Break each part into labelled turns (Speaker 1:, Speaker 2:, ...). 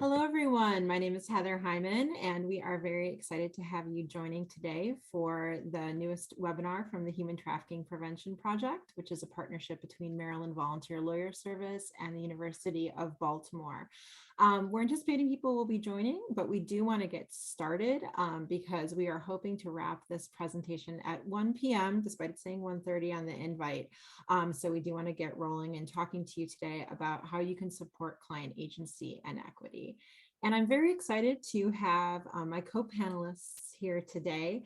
Speaker 1: Hello, everyone. My name is Heather Hyman, and we are very excited to have you joining today for the newest webinar from the Human Trafficking Prevention Project, which is a partnership between Maryland Volunteer Lawyer Service and the University of Baltimore. We're anticipating people will be joining, but we do want to get started because we are hoping to wrap this presentation at 1 p.m., despite it saying 1:30 on the invite. So we do want to get rolling and talking to you today about how you can support client agency and equity. And I'm very excited to have my co-panelists here today.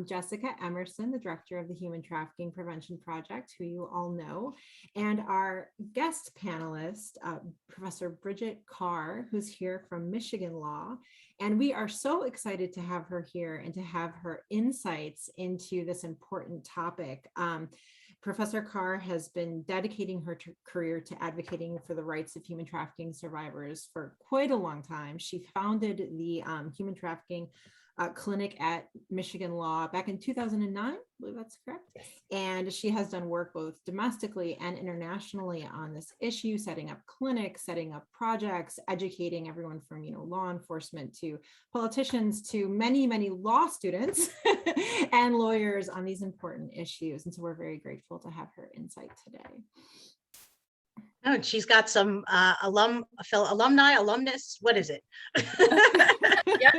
Speaker 1: Jessica Emerson, the director of the Human Trafficking Prevention Project, who you all know, and our guest panelist, Professor Bridget Carr, who's here from Michigan Law. And we are so excited to have her here and to have her insights into this important topic. Professor Carr has been dedicating her career to advocating for the rights of human trafficking survivors for quite a long time. She founded the human trafficking clinic at Michigan Law back in 2009, I believe that's correct. Yes. And she has done work both domestically and internationally on this issue, setting up clinics, setting up projects, educating everyone from, law enforcement to politicians to many, many law students and lawyers on these important issues. And so we're very grateful to have her insight today.
Speaker 2: Oh, and she's got some alumni, alumnus. What is it?
Speaker 3: Yep.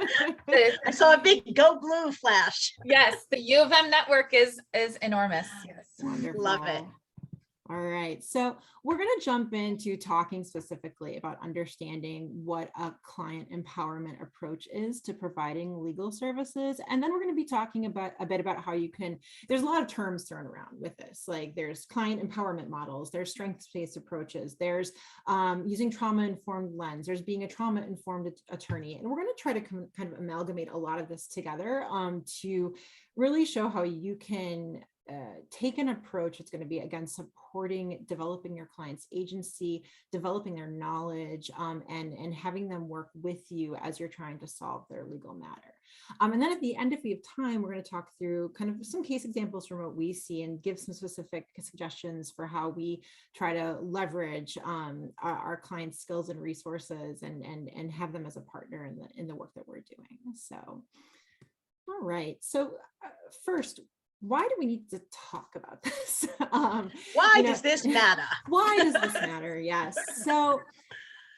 Speaker 2: I saw a big Go Blue flash.
Speaker 3: Yes, the U of M network is enormous. Yes.
Speaker 1: Wonderful.
Speaker 2: Love it.
Speaker 1: All right, so we're going to jump into talking specifically about understanding what a client empowerment approach is to providing legal services. And then we're going to be talking about a bit about how you can, there's a lot of terms thrown around with this, like there's client empowerment models, there's strengths-based approaches, there's using trauma-informed lens, there's being a trauma-informed attorney. And we're going to try to kind of amalgamate a lot of this together to really show how you can take an approach that's going to be, again, supporting developing your client's agency, developing their knowledge, and having them work with you as you're trying to solve their legal matter. And then at the end, if we have time, we're going to talk through kind of some case examples from what we see and give some specific suggestions for how we try to leverage our clients' skills and resources and have them as a partner in the work that we're doing. So, all right. So first, why do we need to talk about this?
Speaker 2: Why does this matter?
Speaker 1: Why does this matter? Yes. So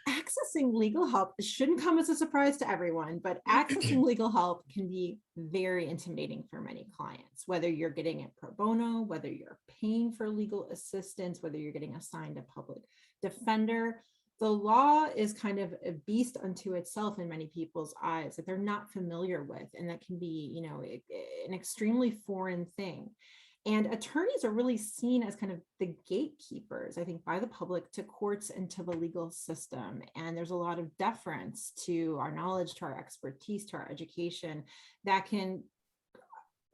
Speaker 1: accessing legal help shouldn't come as a surprise to everyone, but accessing legal help can be very intimidating for many clients, whether you're getting it pro bono, whether you're paying for legal assistance, whether you're getting assigned a public defender. The law is kind of a beast unto itself in many people's eyes that they're not familiar with, and that can be, an extremely foreign thing. And attorneys are really seen as kind of the gatekeepers, I think, by the public to courts and to the legal system. And there's a lot of deference to our knowledge, to our expertise, to our education that can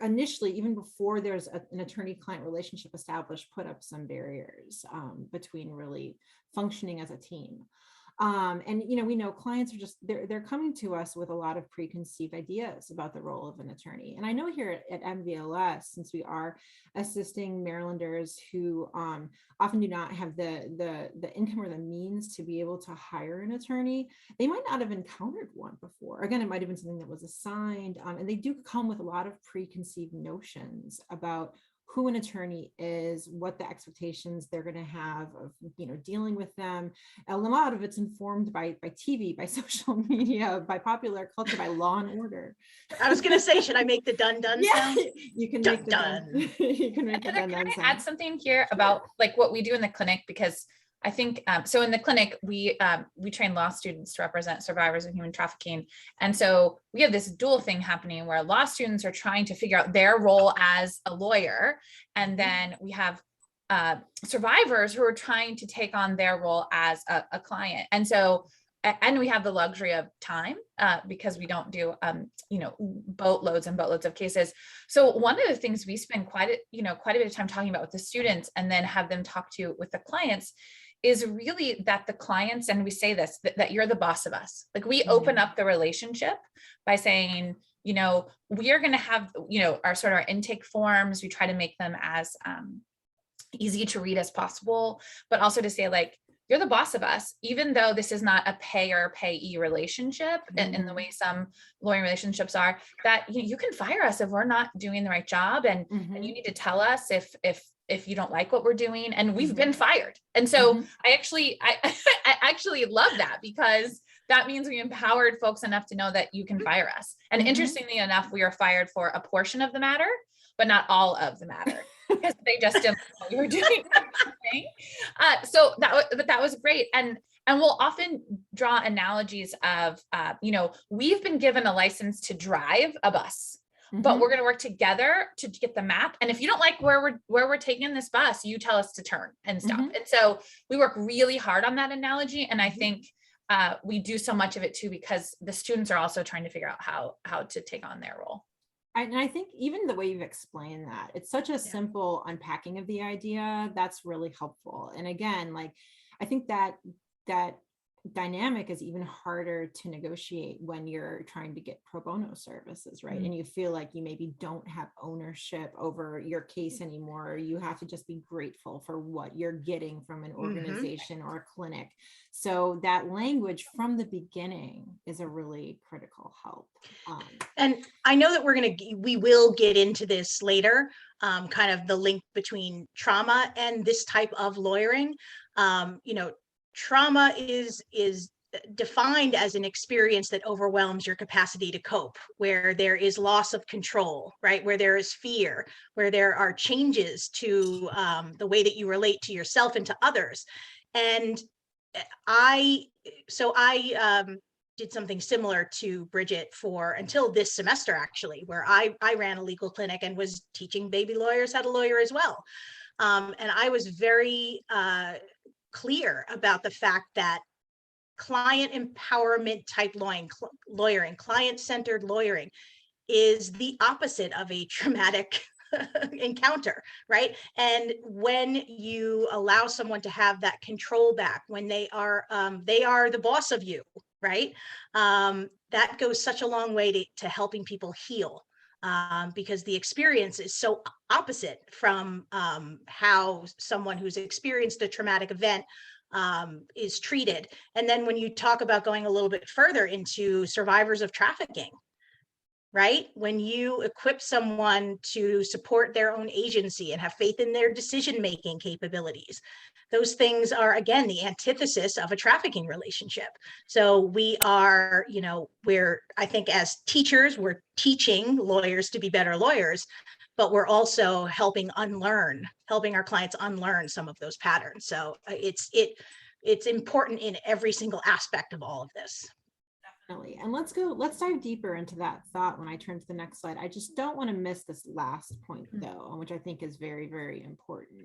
Speaker 1: initially, even before there's an attorney-client relationship established, put up some barriers between really functioning as a team. And we know clients are just, they're coming to us with a lot of preconceived ideas about the role of an attorney. And I know here at MVLS, since we are assisting Marylanders who often do not have the income or the means to be able to hire an attorney, they might not have encountered one before. Again, it might have been something that was assigned, and they do come with a lot of preconceived notions about who an attorney is, what the expectations they're going to have of, dealing with them. A lot of it's informed by TV, by social media, by popular culture, by Law and Order.
Speaker 2: I was going to say, should I make the dun sound?
Speaker 1: You can
Speaker 2: dun,
Speaker 1: make the dun. You can make the dun sound.
Speaker 3: Add something here about like what we do in the clinic, because I think, so in the clinic, we train law students to represent survivors of human trafficking. And so we have this dual thing happening where law students are trying to figure out their role as a lawyer. And then we have survivors who are trying to take on their role as a client. And so, and we have the luxury of time because we don't do, boatloads and boatloads of cases. So one of the things we spend quite a bit of time talking about with the students and then have them talk to with the clients is really that the clients, and we say this, that you're the boss of us. Like we open up the relationship by saying, we are going to have, our intake forms. We try to make them as easy to read as possible, but also to say like, you're the boss of us, even though this is not a payer payee relationship in the way some lawyering relationships are, that you can fire us if we're not doing the right job. And you need to tell us if you don't like what we're doing, and we've been fired. And so I actually love that, because that means we empowered folks enough to know that you can fire us. And interestingly enough, we were fired for a portion of the matter, but not all of the matter, because they just didn't like what we were doing. So that was great. And we'll often draw analogies of, we've been given a license to drive a bus, but we're going to work together to get the map. And if you don't like where we're taking this bus, you tell us to turn and stop. And so we work really hard on that analogy. And I think we do so much of it too, because the students are also trying to figure out how to take on their role.
Speaker 1: And I think even the way you've explained that, it's such a simple unpacking of the idea that's really helpful. And again, like, I think that dynamic is even harder to negotiate when you're trying to get pro bono services, right? And you feel like you maybe don't have ownership over your case anymore. You have to just be grateful for what you're getting from an organization or a clinic. So that language from the beginning is a really critical help.
Speaker 2: And I know that we will get into this later, kind of the link between trauma and this type of lawyering. Trauma is defined as an experience that overwhelms your capacity to cope, where there is loss of control, right? Where there is fear, where there are changes to the way that you relate to yourself and to others. And I did something similar to Bridget for until this semester, actually, where I ran a legal clinic and was teaching baby lawyers how to lawyer as well. And I was very clear about the fact that client empowerment type lawyering, client-centered lawyering, is the opposite of a traumatic encounter, right? And when you allow someone to have that control back, when they are the boss of you, right? That goes such a long way to helping people heal. Because the experience is so opposite from how someone who's experienced a traumatic event is treated. And then when you talk about going a little bit further into survivors of trafficking, right? When you equip someone to support their own agency and have faith in their decision-making capabilities, those things are, again, the antithesis of a trafficking relationship. So we are, I think as teachers, we're teaching lawyers to be better lawyers, but we're also helping our clients unlearn some of those patterns. So it's important in every single aspect of all of this.
Speaker 1: Definitely. And let's dive deeper into that thought when I turn to the next slide. I just don't want to miss this last point though, which I think is very, very important.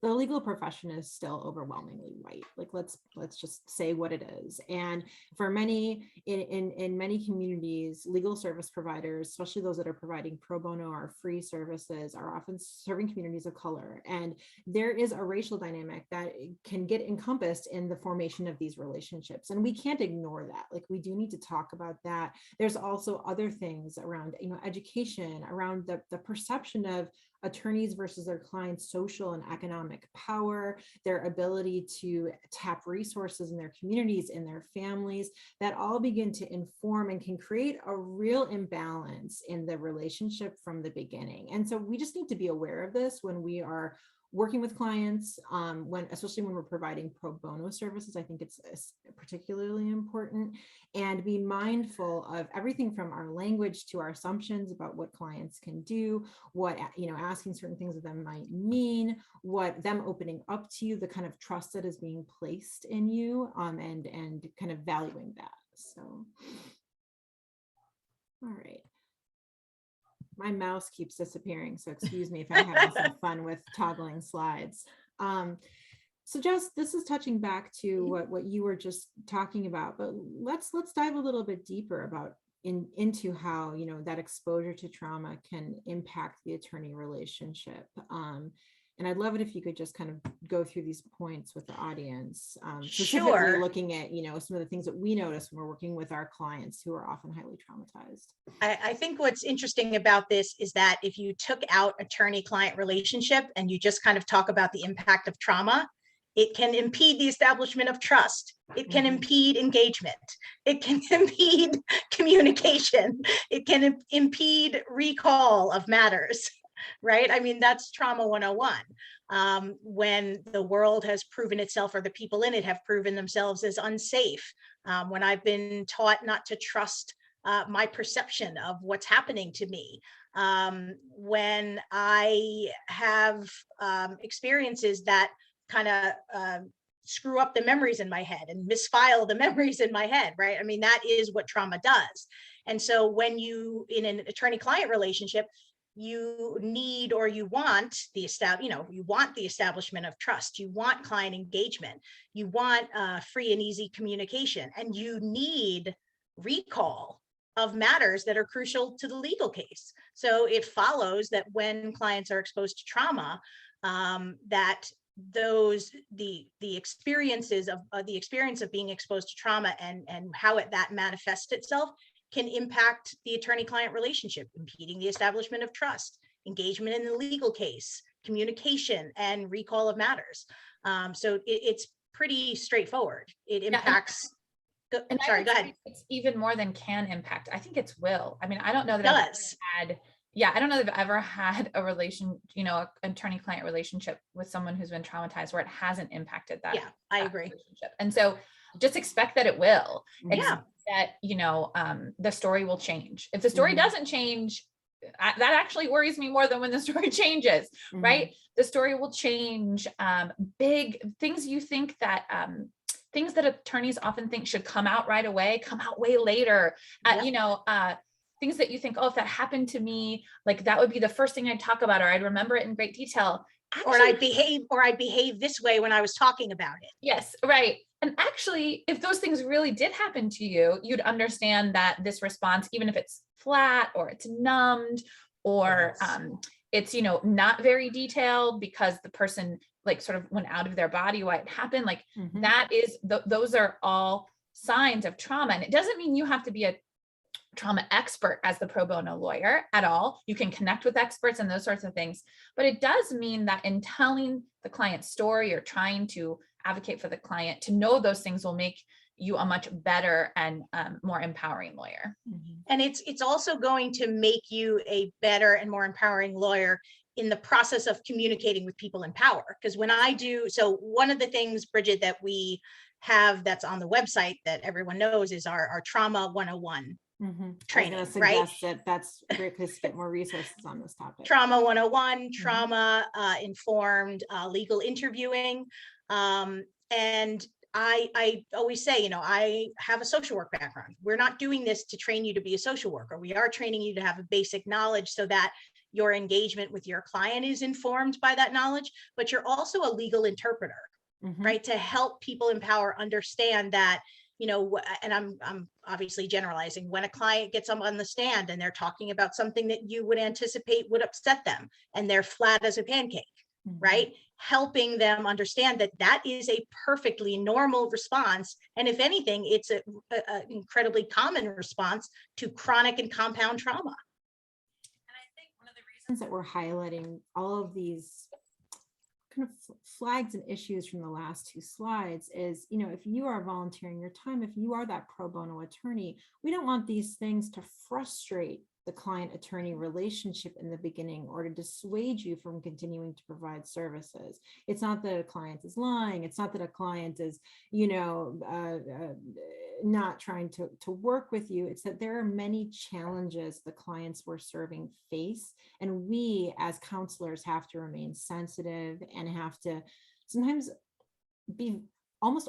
Speaker 1: The legal profession is still overwhelmingly white. Like, let's just say what it is. And for many, in many communities, legal service providers, especially those that are providing pro bono or free services, are often serving communities of color. And there is a racial dynamic that can get encompassed in the formation of these relationships. And we can't ignore that. Like, we do need to talk about that. There's also other things around, education, around the perception of attorneys versus their clients' social and economic power, their ability to tap resources in their communities, in their families, that all begin to inform and can create a real imbalance in the relationship from the beginning. And so we just need to be aware of this when we are working with clients, especially when we're providing pro bono services. I think it's particularly important, and be mindful of everything from our language to our assumptions about what clients can do, what, asking certain things of them might mean, what them opening up to you, the kind of trust that is being placed in you, and kind of valuing that. So, all right. My mouse keeps disappearing, so excuse me if I'm having some fun with toggling slides. So Jess, this is touching back to what you were just talking about, but let's dive a little bit deeper into how that exposure to trauma can impact the attorney relationship. And I'd love it if you could just kind of go through these points with the audience, specifically
Speaker 2: Sure.
Speaker 1: looking at, some of the things that we notice when we're working with our clients who are often highly traumatized.
Speaker 2: I think what's interesting about this is that if you took out attorney-client relationship and you just kind of talk about the impact of trauma, It can impede the establishment of trust. It can
Speaker 1: Mhm.
Speaker 2: impede engagement. It can impede communication. It can impede recall of matters, right? I mean, that's trauma 101. When the world has proven itself, or the people in it have proven themselves as unsafe, when I've been taught not to trust my perception of what's happening to me, when I have experiences that kind of screw up the memories in my head and misfile the memories in my head, right? I mean, that is what trauma does. And so when you, in an attorney-client relationship, you need, or you want the establishment of trust. You want client engagement. You want free and easy communication, and you need recall of matters that are crucial to the legal case. So it follows that when clients are exposed to trauma, that the experience of being exposed to trauma and how that manifests itself can impact the attorney-client relationship, impeding the establishment of trust, engagement in the legal case, communication, and recall of matters. So it's pretty straightforward. It impacts.
Speaker 3: And
Speaker 2: Sorry, go ahead.
Speaker 3: It's even more than can impact. I think it's will. I mean, I don't know that I don't know that I've ever had a an attorney-client relationship with someone who's been traumatized where it hasn't impacted that.
Speaker 2: Yeah, I agree.
Speaker 3: Relationship. And so just expect that it will.
Speaker 2: Yeah.
Speaker 3: That, the story will change. If the story doesn't change, that actually worries me more than when the story changes, right? The story will change. Big things you think that, things that attorneys often think should come out right away, come out way later. Things that you think, oh, if that happened to me, like that would be the first thing I'd talk about, or I'd remember it in great detail.
Speaker 2: Actually, or I'd behave this way when I was talking about it.
Speaker 3: Yes, right. And actually, if those things really did happen to you, you'd understand that this response, even if it's flat or it's numbed, or it's, not very detailed because the person like sort of went out of their body, why it happened, like that is, those are all signs of trauma. And it doesn't mean you have to be a trauma expert as the pro bono lawyer at all. You can connect with experts and those sorts of things, but it does mean that in telling the client's story or trying to advocate for the client, to know those things will make you a much better and more empowering lawyer.
Speaker 2: And it's also going to make you a better and more empowering lawyer in the process of communicating with people in power. Because when I do, so one of the things, Bridget, that we have that's on the website that everyone knows is our Trauma 101 training,
Speaker 1: I was gonna
Speaker 2: right?
Speaker 1: suggest that that's a great place to get more resources on this topic.
Speaker 2: Trauma 101, trauma informed legal interviewing. And I always say, I have a social work background. We're not doing this to train you to be a social worker. We are training you to have a basic knowledge so that your engagement with your client is informed by that knowledge, but you're also a legal interpreter, right? To help people in power understand that, and I'm obviously generalizing, when a client gets up on the stand and they're talking about something that you would anticipate would upset them and they're flat as a pancake, right? Helping them understand that that is a perfectly normal response. And if anything, it's an incredibly common response to chronic and compound trauma.
Speaker 1: And I think one of the reasons that we're highlighting all of these kind of flags and issues from the last two slides is, if you are volunteering your time, if you are that pro bono attorney, we don't want these things to frustrate the client attorney relationship in the beginning or to dissuade you from continuing to provide services. It's not that a client is lying. It's not that a client is, not trying to work with you. It's that there are many challenges the clients we're serving face. And we as counselors have to remain sensitive and have to sometimes be almost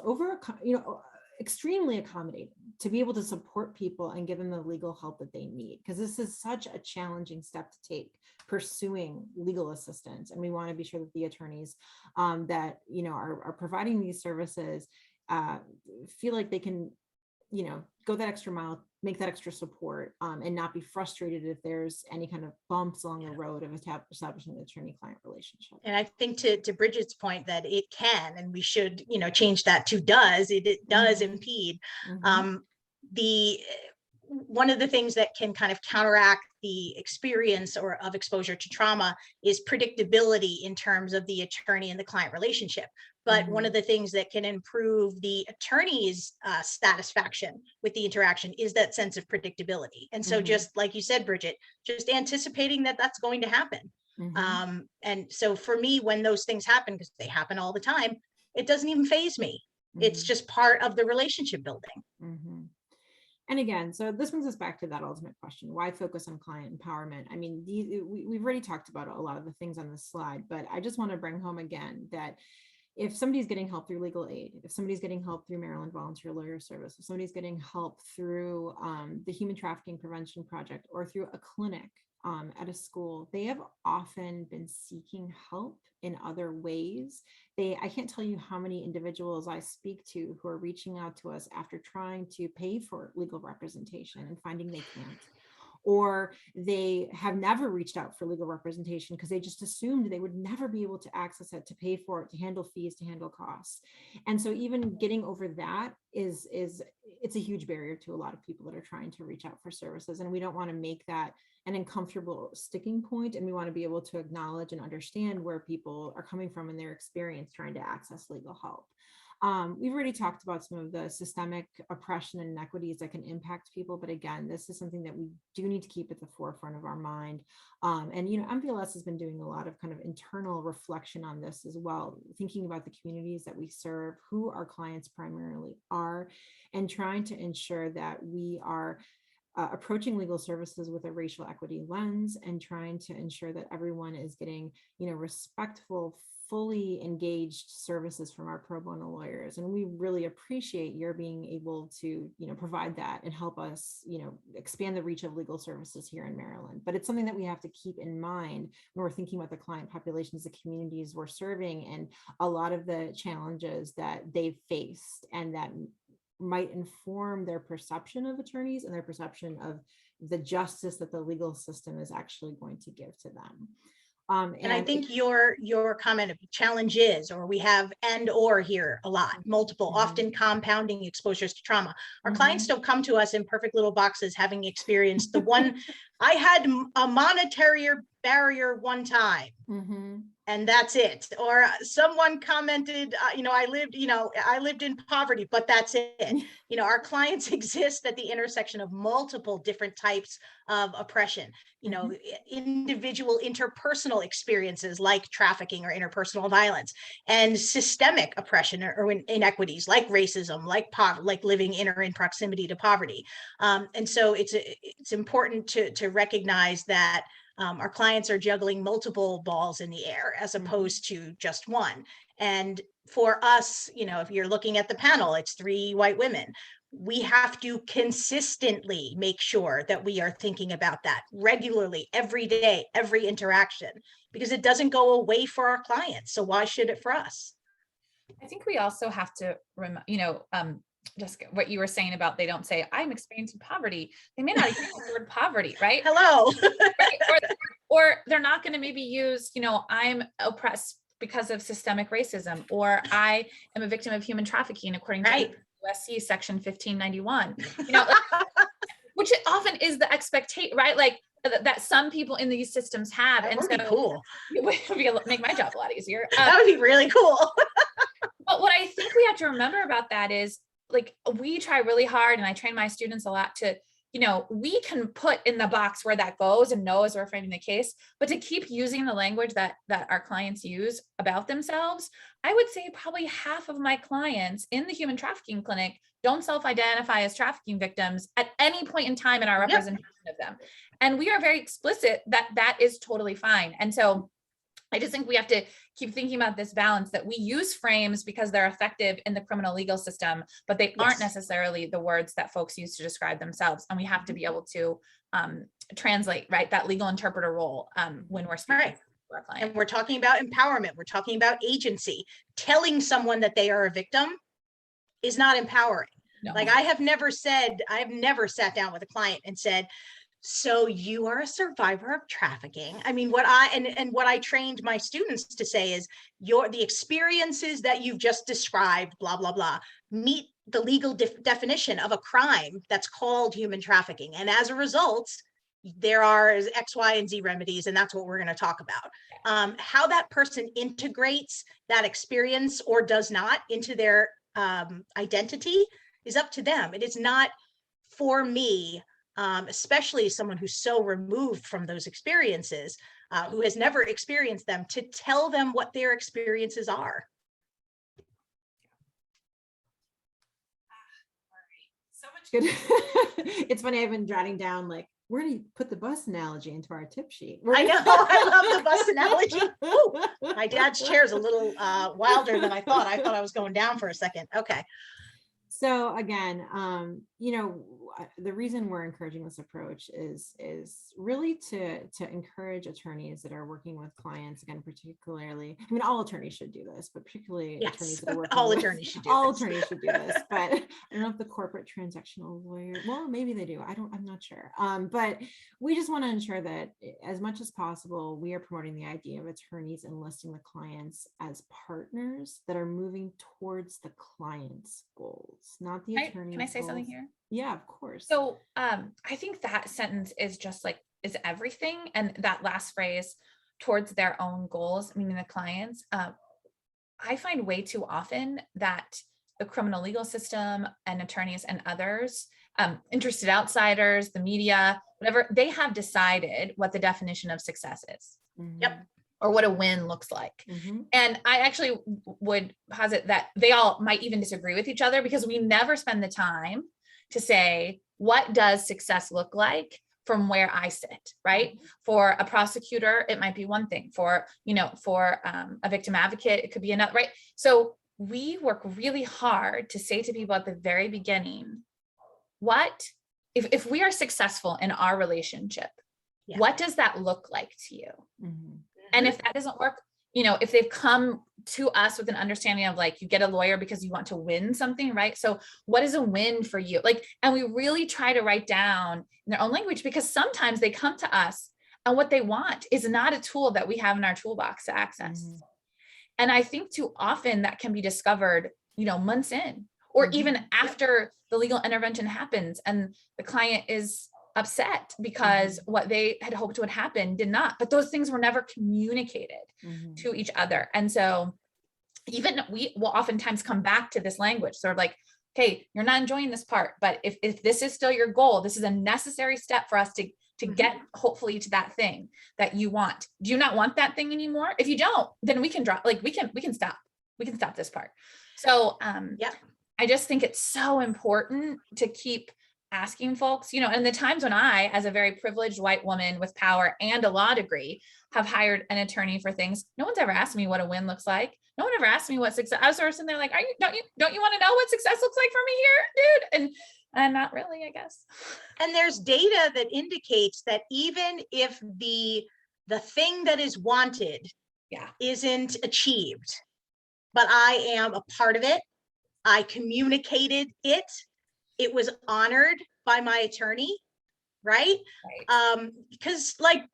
Speaker 1: extremely accommodating to be able to support people and give them the legal help that they need, because this is such a challenging step to take, pursuing legal assistance. And we want to be sure that the attorneys that are providing these services feel like they can go that extra mile, make that extra support, and not be frustrated if there's any kind of bumps along the road of establishing the attorney-client relationship.
Speaker 2: And I think to Bridget's point that it can, and we should, change that to does, it does impede. one of the things that can kind of counteract the experience or of exposure to trauma is predictability in terms of the attorney and the client relationship. But one of the things that can improve the attorney's satisfaction with the interaction is that sense of predictability. And so just like you said, Bridget, just anticipating that that's going to happen. And so for me, when those things happen, because they happen all the time, it doesn't even faze me. It's just part of the relationship building.
Speaker 1: And again, so this brings us back to that ultimate question: why focus on client empowerment? I mean, we've already talked about a lot of the things on this slide, but I just want to bring home again that if somebody's getting help through legal aid, if somebody's getting help through Maryland Volunteer Lawyer Service, if somebody's getting help through the Human Trafficking Prevention Project or through a clinic at a school, they have often been seeking help in other ways. I can't tell you how many individuals I speak to who are reaching out to us after trying to pay for legal representation and finding they can't. Or they have never reached out for legal representation because they just assumed they would never be able to access it, to pay for it, to handle fees, to handle costs. And so even getting over that it's a huge barrier to a lot of people that are trying to reach out for services. And we don't want to make that an uncomfortable sticking point. And we want to be able to acknowledge and understand where people are coming from in their experience trying to access legal help. We've already talked about some of the systemic oppression and inequities that can impact people, but again, this is something that we do need to keep at the forefront of our mind. And MVLS has been doing a lot of kind of internal reflection on this as well, thinking about the communities that we serve, who our clients primarily are, and trying to ensure that we are approaching legal services with a racial equity lens, and trying to ensure that everyone is getting, respectful, fully engaged services from our pro bono lawyers. And we really appreciate your being able to, provide that and help us, expand the reach of legal services here in Maryland. But it's something that we have to keep in mind when we're thinking about the client populations, the communities we're serving, and a lot of the challenges that they've faced and that might inform their perception of attorneys and their perception of the justice that the legal system is actually going to give to them.
Speaker 2: And I think your comment of challenges, or we have and or here a lot, multiple, often compounding exposures to trauma. Our clients don't come to us in perfect little boxes having experienced the one. I had a monetary barrier one time. And that's it. Or someone commented, I lived in poverty, but that's it. Our clients exist at the intersection of multiple different types of oppression, individual interpersonal experiences like trafficking or interpersonal violence, and systemic oppression or inequities like racism, like poverty, like living in or in proximity to poverty. And so it's important to recognize that our clients are juggling multiple balls in the air as opposed to just one. And for us, if you're looking at the panel, it's 3 white women. We have to consistently make sure that we are thinking about that regularly, every day, every interaction, because it doesn't go away for our clients. So why should it for us?
Speaker 3: I think we also have to, just what you were saying about they don't say I'm experiencing poverty. They may not use the word poverty, right?
Speaker 2: Hello.
Speaker 3: Right? Or they're not going to maybe use, I'm oppressed because of systemic racism, or I am a victim of human trafficking according to USC section 1591. Which often is the expectation, right? Like that some people in these systems have.
Speaker 2: That
Speaker 3: and
Speaker 2: would
Speaker 3: so
Speaker 2: be cool.
Speaker 3: It would make my job a lot easier.
Speaker 2: That would be really cool.
Speaker 3: But what I think we have to remember about that is, like, we try really hard, and I train my students a lot to, we can put in the box where that goes and know as we're framing the case, but to keep using the language that our clients use about themselves, I would say probably half of my clients in the human trafficking clinic don't self-identify as trafficking victims at any point in time in our representation of them. And we are very explicit that that is totally fine. And so I just think we have to keep thinking about this balance, that we use frames because they're effective in the criminal legal system, but they aren't necessarily the words that folks use to describe themselves. And we have to be able to translate, right, that legal interpreter role when we're speaking to our client.
Speaker 2: And we're talking about empowerment. We're talking about agency. Telling someone that they are a victim is not empowering. No. Like I have never sat down with a client and said, so you are a survivor of trafficking. I mean, what I trained my students to say is the experiences that you've just described, blah, blah, blah, meet the legal definition of a crime that's called human trafficking. And as a result, there are X, Y, and Z remedies, and that's what we're going to talk about. How that person integrates that experience or does not into their identity is up to them. It is not for me, especially someone who's so removed from those experiences, who has never experienced them, to tell them what their experiences are.
Speaker 1: So much good. It's funny, I've been jotting down, like, we're going to put the bus analogy into our tip sheet.
Speaker 2: I know, I love the bus analogy. Ooh, my dad's chair is a little wilder than I thought. I thought I was going down for a second. Okay.
Speaker 1: So again, the reason we're encouraging this approach is really to encourage attorneys that are working with clients, again, particularly, I mean, all attorneys should do this, but particularly
Speaker 2: Yes,
Speaker 1: attorneys that are working
Speaker 2: all
Speaker 1: with,
Speaker 2: attorneys should do
Speaker 1: all
Speaker 2: this.
Speaker 1: attorneys should do this, but I don't know if the corporate transactional lawyer, well, maybe they do. I'm not sure. But we just want to ensure that as much as possible, we are promoting the idea of attorneys enlisting the clients as partners that are moving towards the client's goals, not the attorney's
Speaker 3: Can I say something
Speaker 1: goals.
Speaker 3: here?
Speaker 1: Yeah, of course.
Speaker 3: So I think that sentence is just like, is everything. And that last phrase, towards their own goals, meaning the clients, I find way too often that the criminal legal system and attorneys and others, interested outsiders, the media, whatever, they have decided what the definition of success is.
Speaker 1: Mhm.
Speaker 2: Yep.
Speaker 3: Or what a win looks like.
Speaker 1: Mhm.
Speaker 3: And I actually would posit that they all might even disagree with each other, because we never spend the time to say, what does success look like from where I sit, right? For a prosecutor, it might be one thing. For a victim advocate, it could be another, right? So we work really hard to say to people at the very beginning, what, if we are successful in our relationship,
Speaker 2: Yeah.
Speaker 3: what does that look like to you?
Speaker 1: Mhm.
Speaker 3: And if that doesn't work, if they've come to us with an understanding of, like, you get a lawyer because you want to win something, right? So what is a win for you? Like, and we really try to write down in their own language, because sometimes they come to us and what they want is not a tool that we have in our toolbox to access.
Speaker 1: Mhm.
Speaker 3: And I think too often that can be discovered, months in, or
Speaker 1: Mhm.
Speaker 3: even after the legal intervention happens and the client is upset because what they had hoped would happen did not, but those things were never communicated
Speaker 1: Mhm.
Speaker 3: to each other. And so even we will oftentimes come back to this language, sort of like, okay, you're not enjoying this part, but if this is still your goal, this is a necessary step for us to get hopefully to that thing that you want. Do you not want that thing anymore? If you don't, then we can drop, like, we can stop this part. So I just think it's so important to keep asking folks, and the times when I, as a very privileged white woman with power and a law degree, have hired an attorney for things, no one's ever asked me what a win looks like. No one ever asked me what success. I was sort of sitting there like, don't you want to know what success looks like for me here, dude? And not really, I guess.
Speaker 2: And there's data that indicates that even if the thing that is wanted isn't achieved, but I am a part of it, I communicated it, it was honored by my attorney, right? Because like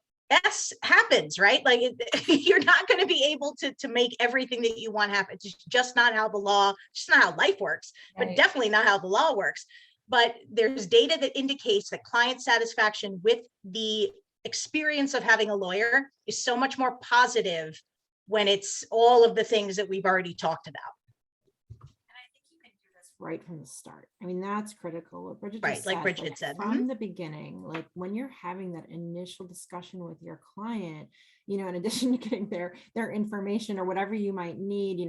Speaker 2: S happens, right? Like you're not going to be able to make everything that you want happen. It's just not how the law, just not how life works, but definitely not how the law works. But there's data that indicates that client satisfaction with the experience of having a lawyer is so much more positive when it's all of the things that we've already talked about.
Speaker 1: Right from the start. I mean, that's critical. What Bridget
Speaker 2: Right,
Speaker 1: just
Speaker 2: like
Speaker 1: said,
Speaker 2: Bridget said.
Speaker 1: From the beginning, like when you're having that initial discussion with your client, in addition to getting their information or whatever you might need,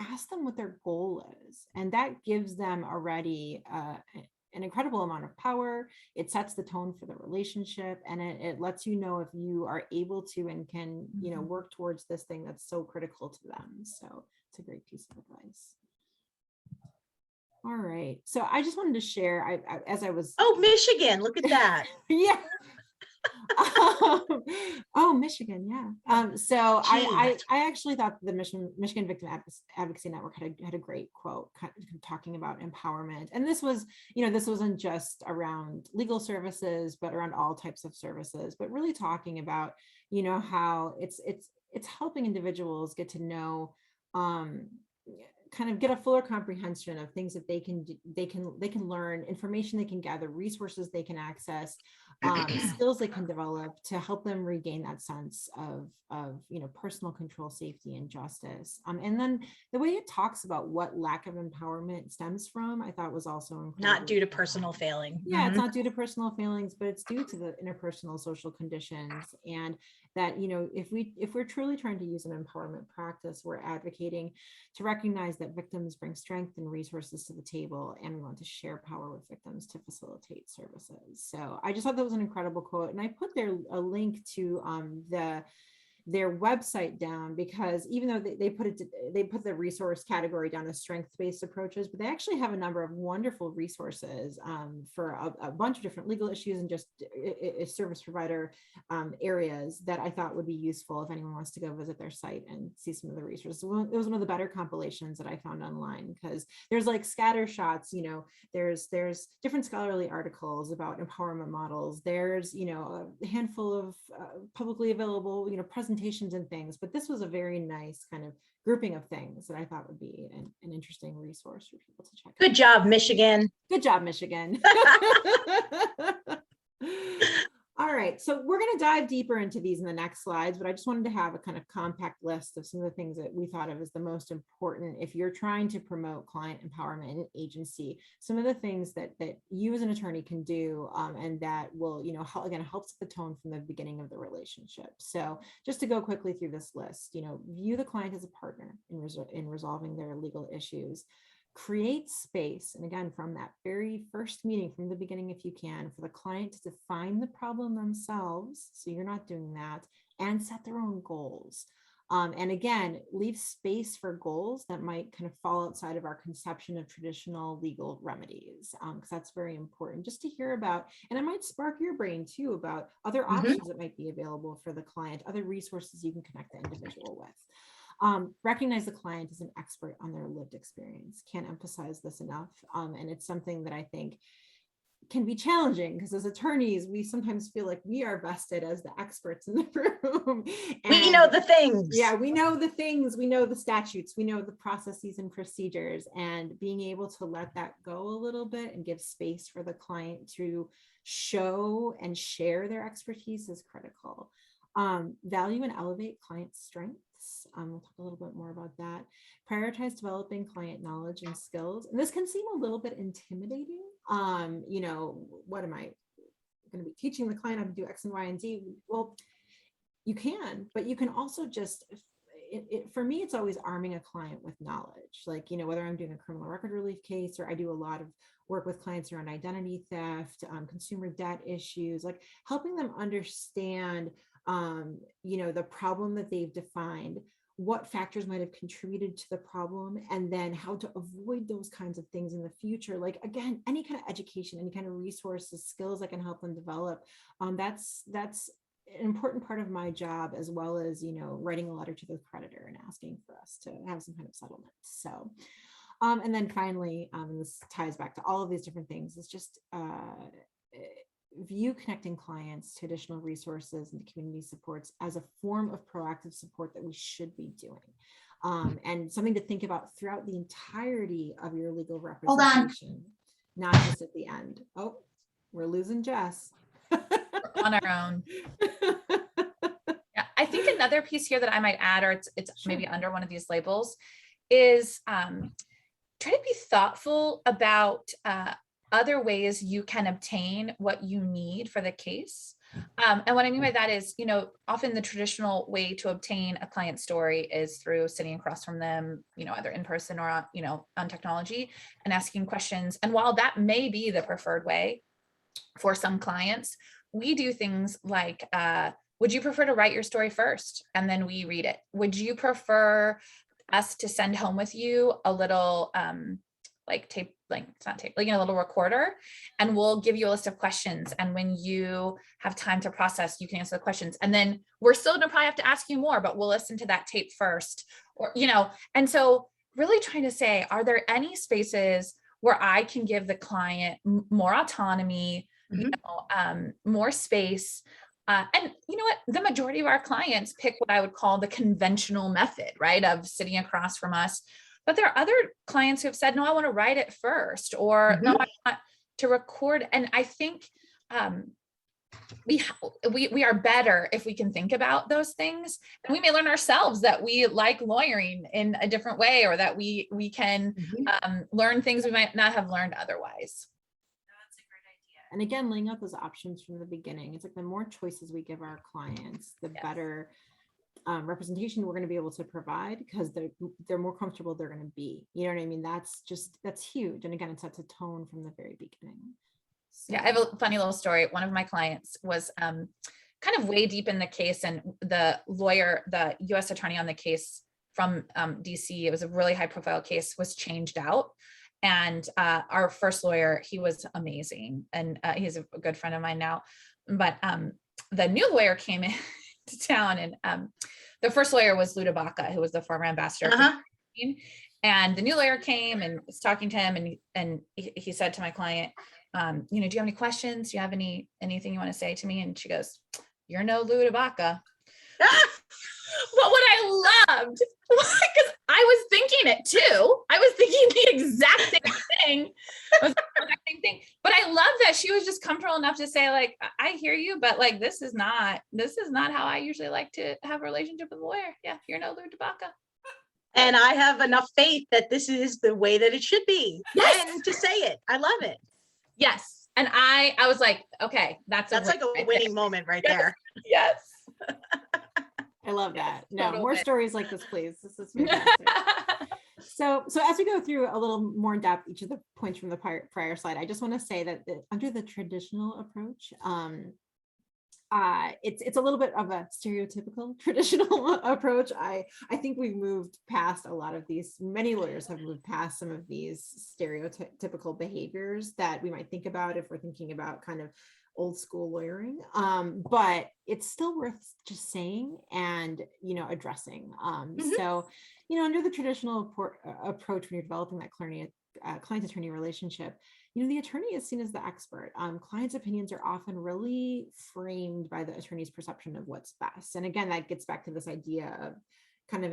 Speaker 1: ask them what their goal is. And that gives them already an incredible amount of power. It sets the tone for the relationship, and it lets you know if you are able to and can, work towards this thing that's so critical to them. So it's a great piece of advice. All right. So I just wanted to share, as I was.
Speaker 2: Oh, Michigan, look at that.
Speaker 1: Yeah. Oh, Michigan. Yeah. So I actually thought the Michigan Victim Advocacy Network had a great quote talking about empowerment. And this was, this wasn't just around legal services, but around all types of services, but really talking about, how it's helping individuals get to know, kind of get a fuller comprehension of things that they can learn, information they can gather, resources they can access, skills they can develop to help them regain that sense of personal control, safety, and justice. And then the way it talks about what lack of empowerment stems from, I thought was also
Speaker 2: not due to personal failing.
Speaker 1: Yeah, it's not due to personal failings, but it's due to the interpersonal social conditions. And that, if we're truly trying to use an empowerment practice, we're advocating to recognize that victims bring strength and resources to the table, and we want to share power with victims to facilitate services. So I just thought that was an incredible quote, and I put a link to their website down, because even though they put the resource category down as strength-based approaches, but they actually have a number of wonderful resources for a bunch of different legal issues and just service provider areas that I thought would be useful if anyone wants to go visit their site and see some of the resources. It was one of the better compilations that I found online, because there's like scatter shots, there's different scholarly articles about empowerment models. There's, a handful of publicly available, presentations and things, but this was a very nice kind of grouping of things that I thought would be an interesting resource for people to check out.
Speaker 2: Good job, Michigan.
Speaker 1: Good job, Michigan. All right, so we're going to dive deeper into these in the next slides, but I just wanted to have a kind of compact list of some of the things that we thought of as the most important if you're trying to promote client empowerment in an agency. Some of the things that you as an attorney can do, and that will, help set the tone from the beginning of the relationship. So just to go quickly through this list, view the client as a partner in resolving their legal issues. Create space, and again, from that very first meeting, from the beginning, if you can, for the client to define the problem themselves, so you're not doing that, and set their own goals. And again, leave space for goals that might kind of fall outside of our conception of traditional legal remedies, because that's very important just to hear about. And it might spark your brain too about other options that might be available for the client, other resources you can connect the individual with. Recognize the client as an expert on their lived experience. Can't emphasize this enough. And it's something that I think can be challenging, because as attorneys, we sometimes feel like we are vested as the experts in the room. And
Speaker 2: we know the things.
Speaker 1: Yeah, we know the things, we know the statutes, we know the processes and procedures, and being able to let that go a little bit and give space for the client to show and share their expertise is critical. Value and elevate client strengths. We'll talk a little bit more about that. Prioritize developing client knowledge and skills. And this can seem a little bit intimidating. What am I going to be teaching the client how to do X and Y and Z? Well, you can, but you can also just, for me, it's always arming a client with knowledge. Like, whether I'm doing a criminal record relief case, or I do a lot of work with clients around identity theft, consumer debt issues, like helping them understand the problem that they've defined, what factors might have contributed to the problem, and then how to avoid those kinds of things in the future. Like, again, any kind of education, any kind of resources, skills that can help them develop. That's an important part of my job, as well as, writing a letter to the creditor and asking for us to have some kind of settlement. So, and then finally, and this ties back to all of these different things, is just view connecting clients to additional resources and community supports as a form of proactive support that we should be doing, and something to think about throughout the entirety of your legal representation, not just at the end. Oh, we're losing Jess.
Speaker 3: We're on our own. Yeah, I think another piece here that I might add, or it's maybe under one of these labels, is try to be thoughtful about other ways you can obtain what you need for the case. And what I mean by that is, often the traditional way to obtain a client story is through sitting across from them, either in person or on technology, and asking questions. And while that may be the preferred way for some clients, we do things like, would you prefer to write your story first and then we read it? Would you prefer us to send home with you a little a little recorder, and we'll give you a list of questions, and when you have time to process, you can answer the questions, and then we're still gonna probably have to ask you more, but we'll listen to that tape first, or and so really trying to say, are there any spaces where I can give the client more autonomy, more space? And you know what, the majority of our clients pick what I would call the conventional method, right, of sitting across from us. But there are other clients who have said, no, I want to write it first, or no, I want to record. And I think we are better if we can think about those things, and we may learn ourselves that we like lawyering in a different way, or that we can learn things we might not have learned otherwise.
Speaker 1: That's a great idea. And again, laying out those options from the beginning. It's like the more choices we give our clients, the better representation we're going to be able to provide, because they're more comfortable they're going to be. You know what I mean? That's huge. And again, it sets a tone from the very beginning. So. Yeah,
Speaker 3: I have a funny little story. One of my clients was kind of way deep in the case, and the lawyer, the U.S. attorney on the case from DC, it was a really high profile case, was changed out. And our first lawyer, he was amazing, and he's a good friend of mine now. But the new lawyer came in to town, and the first lawyer was Luda Baca, who was the former ambassador. And the new lawyer came and was talking to him, and he said to my client, do you have any questions? Do you have anything you want to say to me? And she goes, "You're no Luda Baca." But what I loved, because I was thinking it too. I was thinking the exact same thing. But I love that she was just comfortable enough to say, like, I hear you, but like, this is not how I usually like to have a relationship with a lawyer. Yeah, you're no Luda Baca.
Speaker 2: And I have enough faith that this is the way that it should be.
Speaker 3: Yes.
Speaker 2: And to say it, I love it.
Speaker 3: Yes. And I was like, okay, that's
Speaker 2: like a winning moment right there.
Speaker 3: Yes.
Speaker 1: I love that. No,
Speaker 3: Total
Speaker 1: more
Speaker 3: win.
Speaker 1: Stories like this, please. This is fantastic. So as we go through a little more in depth, each of the points from the prior slide, I just want to say that under the traditional approach, it's a little bit of a stereotypical traditional approach. I think we've moved past a lot of these. Many lawyers have moved past some of these stereotypical behaviors that we might think about if we're thinking about kind of old school lawyering. But it's still worth just saying and, addressing. So, under the traditional approach, when you're developing that client-attorney relationship, the attorney is seen as the expert. Clients' opinions are often really framed by the attorney's perception of what's best. And again, that gets back to this idea of kind of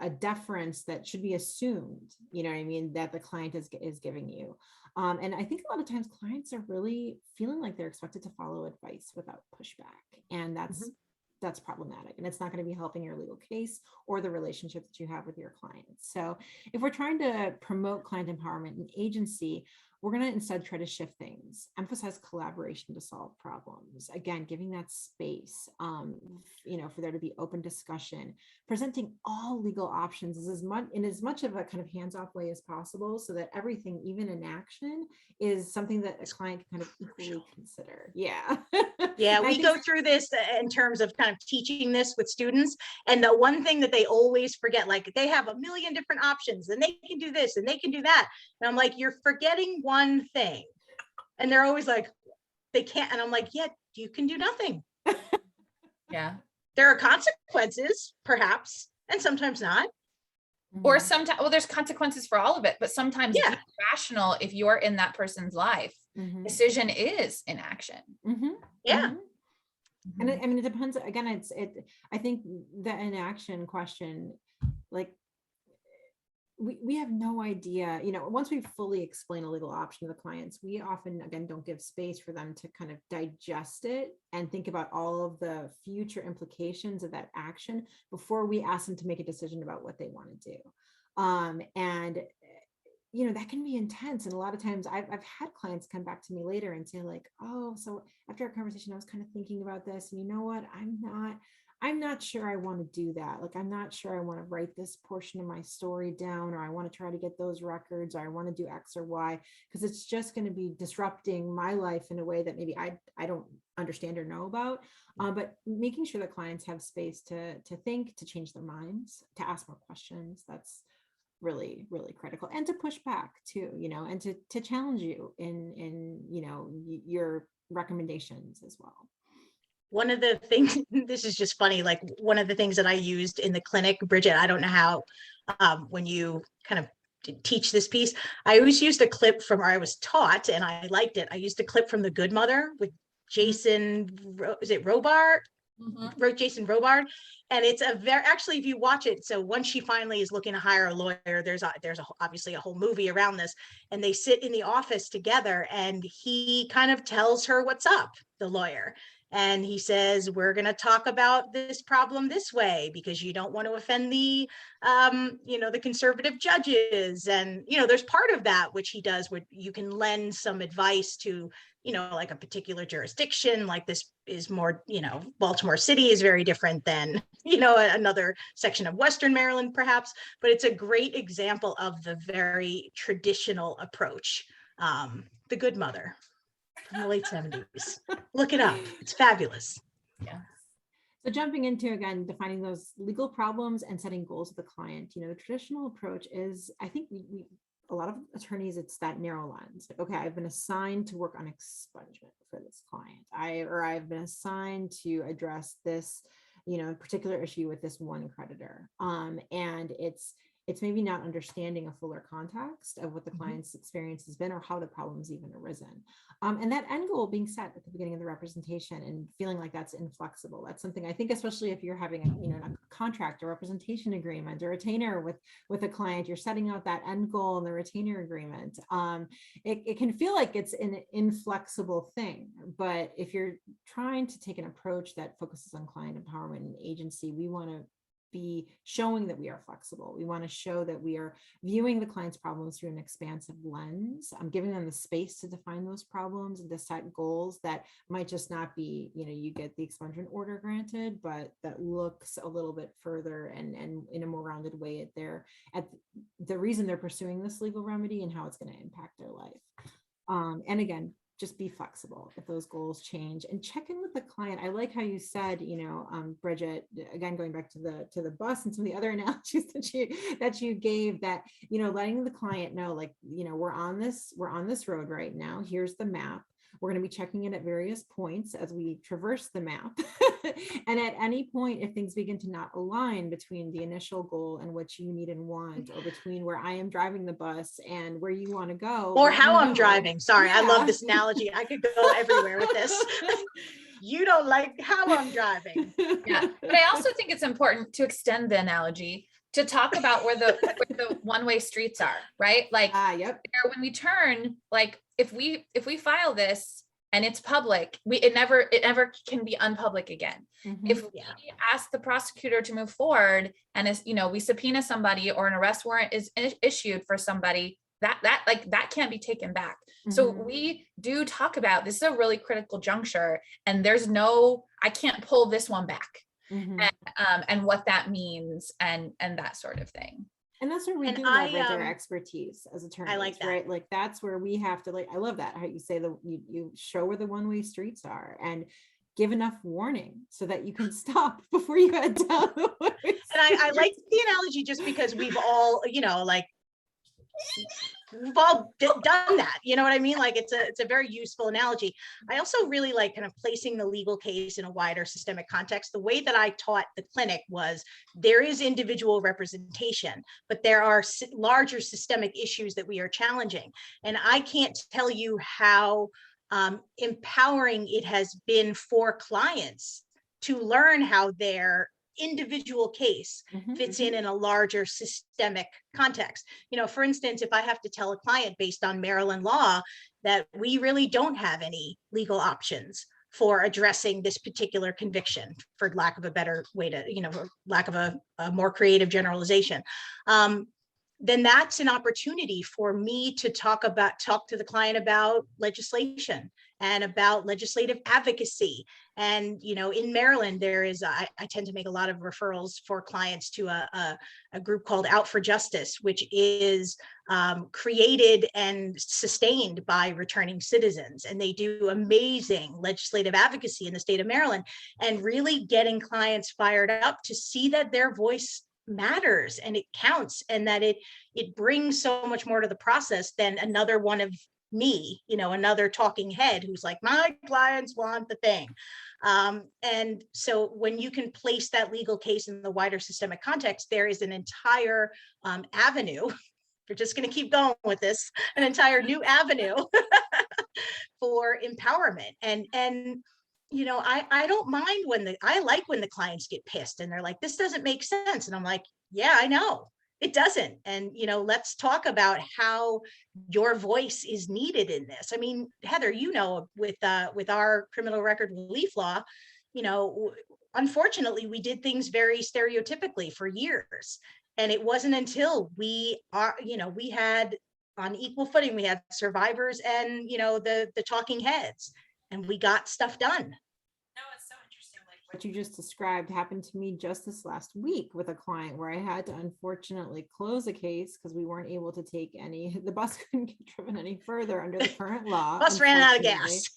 Speaker 1: a deference that should be assumed, that the client is giving you. And I think a lot of times clients are really feeling like they're expected to follow advice without pushback. And that's problematic, and it's not going to be helping your legal case or the relationship that you have with your clients. So if we're trying to promote client empowerment and agency, we're going to instead try to shift things, emphasize collaboration to solve problems. Again, giving that space, for there to be open discussion, presenting all legal options in as much of a kind of hands-off way as possible, so that everything, even in action, is something that a client can kind of equally consider. Yeah.
Speaker 2: Yeah, we go through this in terms of kind of teaching this with students. And the one thing that they always forget, like they have a million different options and they can do this and they can do that. And I'm like, you're forgetting one thing. And they're always like, they can't. And I'm like, yeah, you can do nothing.
Speaker 3: Yeah.
Speaker 2: There are consequences, perhaps, and sometimes not.
Speaker 3: Or sometimes, well, there's consequences for all of it, but sometimes it's rational if you're in that person's life. Decision is inaction.
Speaker 2: Yeah.
Speaker 1: And it depends. Again, I think the inaction question, like we have no idea, once we fully explain a legal option to the clients, we often, again, don't give space for them to kind of digest it and think about all of the future implications of that action before we ask them to make a decision about what they want to do. And that can be intense. And a lot of times I've had clients come back to me later and say like, oh, so after our conversation, I was kind of thinking about this, and you know what, I'm not sure I want to do that. Like, I'm not sure I want to write this portion of my story down, or I want to try to get those records, or I want to do X or Y, because it's just going to be disrupting my life in a way that maybe I don't understand or know about. But making sure that clients have space to think, to change their minds, to ask more questions, that's really, really critical. And to push back too, and to challenge you in your recommendations as well.
Speaker 2: One of the things, this is just funny, like one of the things that I used in the clinic, Bridget, I don't know how, when you kind of teach this piece, I always used a clip from, or I was taught, and I liked it. I used a clip from The Good Mother with Jason, is it Robart? wrote Jason Robard, and it's a very, actually, if you watch it, so once she finally is looking to hire a lawyer, there's obviously a whole movie around this, and they sit in the office together, and he kind of tells her what's up, the lawyer. And he says, we're going to talk about this problem this way because you don't want to offend the, the conservative judges. And, there's part of that, which he does, where you can lend some advice to, like a particular jurisdiction, like this is more, Baltimore City is very different than, another section of Western Maryland, perhaps, but it's a great example of the very traditional approach. The Good Mother from the late 70s. Look it up. It's fabulous.
Speaker 3: Yeah.
Speaker 1: So jumping into, again, defining those legal problems and setting goals with the client, the traditional approach is, I think a lot of attorneys, it's that narrow lens. Like, okay, I've been assigned to work on expungement for this client. I've been assigned to address this, particular issue with this one creditor. And it's maybe not understanding a fuller context of what the client's experience has been or how the problem's even arisen. And that end goal being set at the beginning of the representation and feeling like that's inflexible. That's something I think, especially if you're having a contract or representation agreement or retainer with a client, you're setting out that end goal in the retainer agreement. It can feel like it's an inflexible thing, but if you're trying to take an approach that focuses on client empowerment and agency, we want to be showing that we are flexible. We want to show that we are viewing the client's problems through an expansive lens. I'm giving them the space to define those problems and to set goals that might just not be, you get the expungement order granted, but that looks a little bit further and in a more rounded way at the reason they're pursuing this legal remedy and how it's going to impact their life. And again, just be flexible if those goals change and check in with the client. I like how you said, Bridget, again, going back to the bus and some of the other analogies that you gave, that, letting the client know, like, we're on this road right now. Here's the map. We're going to be checking in at various points as we traverse the map. And at any point, if things begin to not align between the initial goal and what you need and want, or between where I am driving the bus and where you want to go,
Speaker 2: or how I'm driving. Sorry,
Speaker 1: yeah.
Speaker 2: I love this analogy. I could go everywhere with this. You don't like how I'm driving.
Speaker 3: Yeah, but I also think it's important to extend the analogy to talk about where the one-way streets are, right? Like,
Speaker 1: yep.
Speaker 3: When we turn, like, if we file this and it's public, it never can be unpublic again. If we ask the prosecutor to move forward and we subpoena somebody or an arrest warrant is issued for somebody, that can't be taken back. So we do talk about, this is a really critical juncture, and I can't pull this one back. And what that means and that sort of thing.
Speaker 1: And that's where we do leverage our expertise as attorneys.
Speaker 2: I like that.
Speaker 1: Right? Like, that's where we have to, I love that, how you say you show where the one-way streets are and give enough warning so that you can stop before you head down the way.
Speaker 2: And I like the analogy just because we've all, we've all done that. You know what I mean? Like, it's a very useful analogy. I also really like kind of placing the legal case in a wider systemic context. The way that I taught the clinic was, there is individual representation, but there are larger systemic issues that we are challenging. And I can't tell you how empowering it has been for clients to learn how their individual case fits in a larger systemic context. For instance, if I have to tell a client based on Maryland law that we really don't have any legal options for addressing this particular conviction, for lack of a better way to, for lack of a more creative generalization, then that's an opportunity for me to talk to the client about legislation and about legislative advocacy. And, in Maryland, there is, I tend to make a lot of referrals for clients to a group called Out for Justice, which is created and sustained by returning citizens. And they do amazing legislative advocacy in the state of Maryland, and really getting clients fired up to see that their voice matters and it counts, and that it brings so much more to the process than another one of me, another talking head who's like, my clients want the thing. And so when you can place that legal case in the wider systemic context, there is an entire avenue. We're just going to keep going with this, an entire new avenue for empowerment. And I don't mind I like when the clients get pissed and they're like, this doesn't make sense. And I'm like, yeah, I know it doesn't. And, let's talk about how your voice is needed in this. I mean, Heather, with our criminal record relief law, unfortunately, we did things very stereotypically for years. And it wasn't until we had on equal footing, we had survivors and, the talking heads, and we got stuff done.
Speaker 1: No, it's so interesting. Like what you just described happened to me just this last week with a client where I had to unfortunately close a case because we weren't able to take the bus couldn't get driven any further under the current law.
Speaker 2: Bus ran out of gas.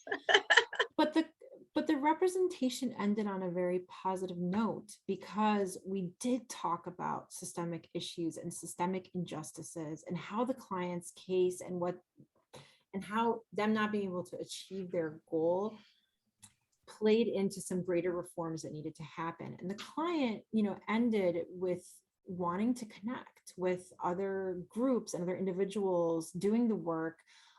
Speaker 1: But the representation ended on a very positive note because we did talk about systemic issues and systemic injustices and how the client's case and how them not being able to achieve their goal played into some greater reforms that needed to happen. And the client, ended with wanting to connect with other groups and other individuals doing the work,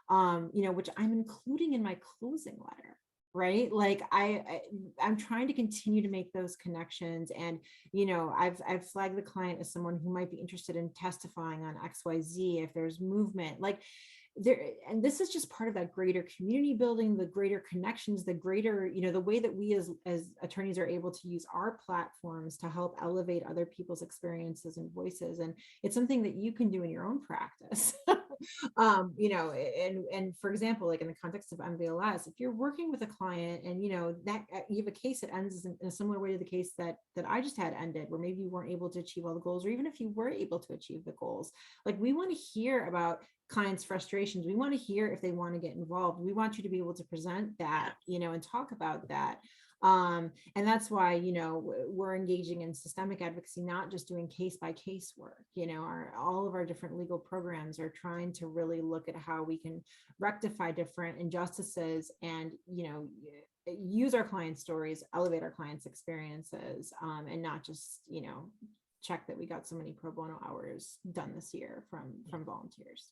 Speaker 1: which I'm including in my closing letter. Right. Like I'm trying to continue to make those connections. And, I've flagged the client as someone who might be interested in testifying on XYZ if there's movement. Like and this is just part of that greater community building, the greater connections, the greater, the way that we as attorneys are able to use our platforms to help elevate other people's experiences and voices. And it's something that you can do in your own practice. And for example, like in the context of MVLS, if you're working with a client and, that you have a case that ends in a similar way to the case that I just had ended, where maybe you weren't able to achieve all the goals, or even if you were able to achieve the goals, like we want to hear about clients' frustrations. We want to hear if they want to get involved. We want you to be able to present that, and talk about that. And that's why, we're engaging in systemic advocacy, not just doing case by case work. All of our different legal programs are trying to really look at how we can rectify different injustices and, use our clients' stories, elevate our clients' experiences, and not just, check that we got so many pro bono hours done this year from volunteers.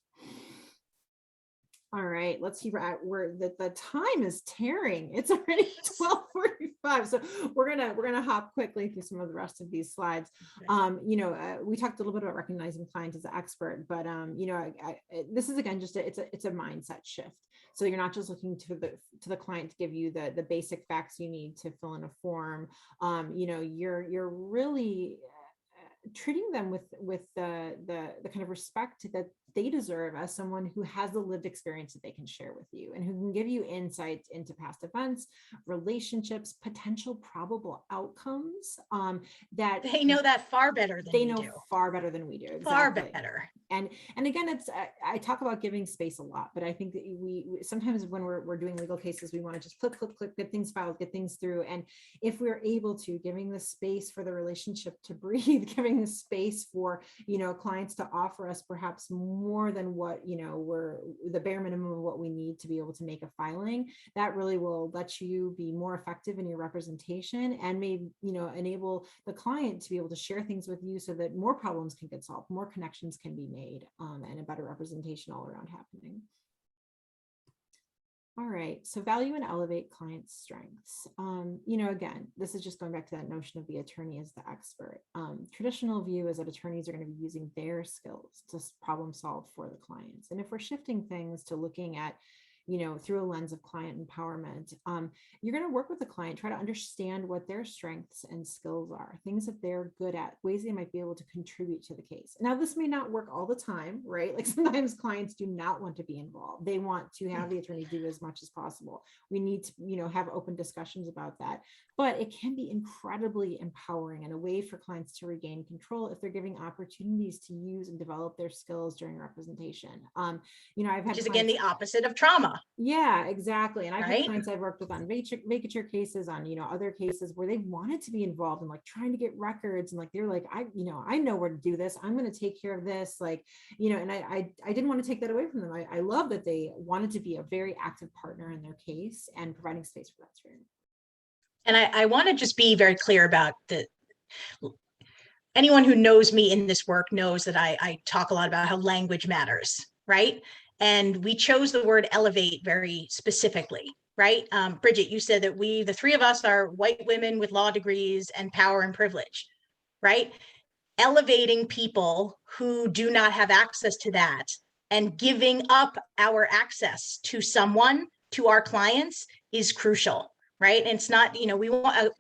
Speaker 1: All right, let's see where the time is tearing. It's already 12:45. So we're gonna hop quickly through some of the rest of these slides. We talked a little bit about recognizing client as an expert, but this is again just it's a mindset shift. So you're not just looking to the client to give you the basic facts you need to fill in a form. You're really treating them with the kind of respect that they deserve as someone who has the lived experience that they can share with you and who can give you insights into past events, relationships, potential probable outcomes that
Speaker 2: they know that far better than
Speaker 1: they know far better than we do. Exactly.
Speaker 2: Far better.
Speaker 1: And again, I talk about giving space a lot, but I think that we sometimes when we're doing legal cases, we want to just click, get things filed, get things through. And if we're able to, giving the space for the relationship to breathe, giving the space for, clients to offer us perhaps more than what, we're the bare minimum of what we need to be able to make a filing, that really will let you be more effective in your representation and may, enable the client to be able to share things with you so that more problems can get solved, more connections can be made, and a better representation all around happening. All right, so value and elevate client strengths. Again, this is just going back to that notion of the attorney as the expert. Traditional view is that attorneys are going to be using their skills to problem solve for the clients. And if we're shifting things to looking at, through a lens of client empowerment, you're going to work with the client, try to understand what their strengths and skills are, things that they're good at, ways they might be able to contribute to the case. Now, this may not work all the time, right? Like sometimes clients do not want to be involved. They want to have the attorney do as much as possible. We need to, have open discussions about that, but it can be incredibly empowering and a way for clients to regain control if they're giving opportunities to use and develop their skills during representation. I've had
Speaker 2: which is again the opposite of trauma.
Speaker 1: Yeah, exactly. And I've had clients I've worked with on vacature cases, on, other cases where they wanted to be involved in like trying to get records. And like, they're like, I know where to do this. I'm going to take care of this. Like, and I didn't want to take that away from them. I love that they wanted to be a very active partner in their case and providing space for that stream.
Speaker 2: And I want to just be very clear about anyone who knows me in this work knows that I talk a lot about how language matters, right? And we chose the word elevate very specifically, right? Bridget, you said that the three of us are white women with law degrees and power and privilege, right? Elevating people who do not have access to that and giving up our access to someone, to our clients, is crucial, right? And it's not, we want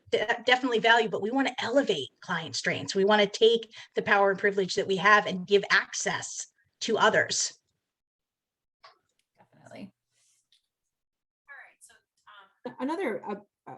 Speaker 2: definitely value, but we want to elevate client strengths. We want to take the power and privilege that we have and give access to others.
Speaker 3: Definitely.
Speaker 1: Another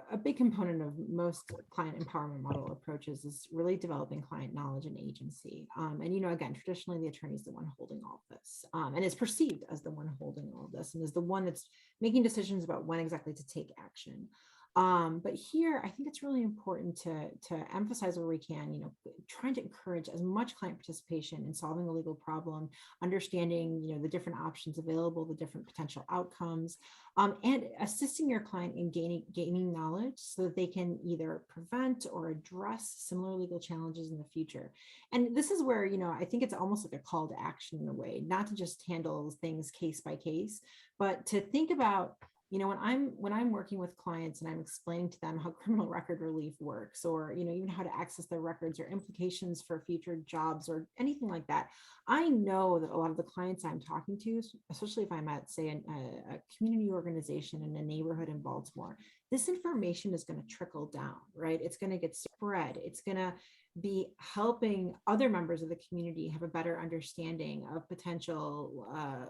Speaker 1: a big component of most client empowerment model approaches is really developing client knowledge and agency. And again, traditionally the attorney is the one holding all of this, and is perceived as the one holding all of this, and is the one that's making decisions about when exactly to take action. But here, I think it's really important to emphasize where we can, trying to encourage as much client participation in solving a legal problem, understanding, the different options available, the different potential outcomes, and assisting your client in gaining knowledge so that they can either prevent or address similar legal challenges in the future. And this is where, I think it's almost like a call to action in a way, not to just handle things case by case, but to think about, when I'm working with clients and I'm explaining to them how criminal record relief works, or, even how to access their records or implications for future jobs or anything like that, I know that a lot of the clients I'm talking to, especially if I'm at, say, a community organization in a neighborhood in Baltimore, this information is going to trickle down, right? It's going to get spread. It's going to be helping other members of the community have a better understanding of potential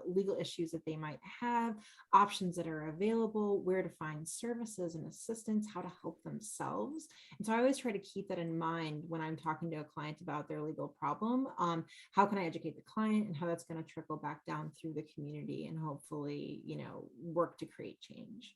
Speaker 1: legal issues that they might have, options that are available, where to find services and assistance, how to help themselves. And so I always try to keep that in mind when I'm talking to a client about their legal problem. How can I educate the client, and how that's going to trickle back down through the community and hopefully, work to create change.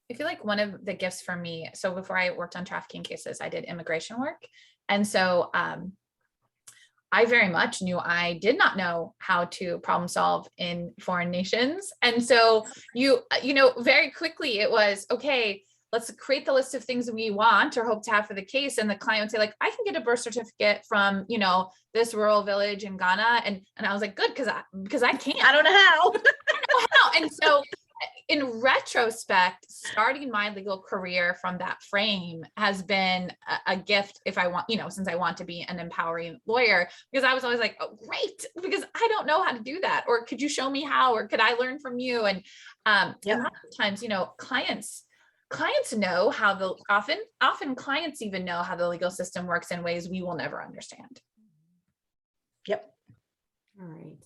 Speaker 3: I feel like one of the gifts for me, so before I worked on trafficking cases, I did immigration work. And so I very much knew I did not know how to problem solve in foreign nations. And so very quickly it was, okay, let's create the list of things we want or hope to have for the case. And the client would say, like, I can get a birth certificate from, this rural village in Ghana. And I was like, good, because I can't.
Speaker 2: I don't know how.
Speaker 3: I don't know how. And so in retrospect, starting my legal career from that frame has been a gift if I want, since I want to be an empowering lawyer, because I was always like, oh, great, because I don't know how to do that. Or could you show me how, or could I learn from you? And a lot of times, clients know how often clients even know how the legal system works in ways we will never understand.
Speaker 2: Yep.
Speaker 1: All right.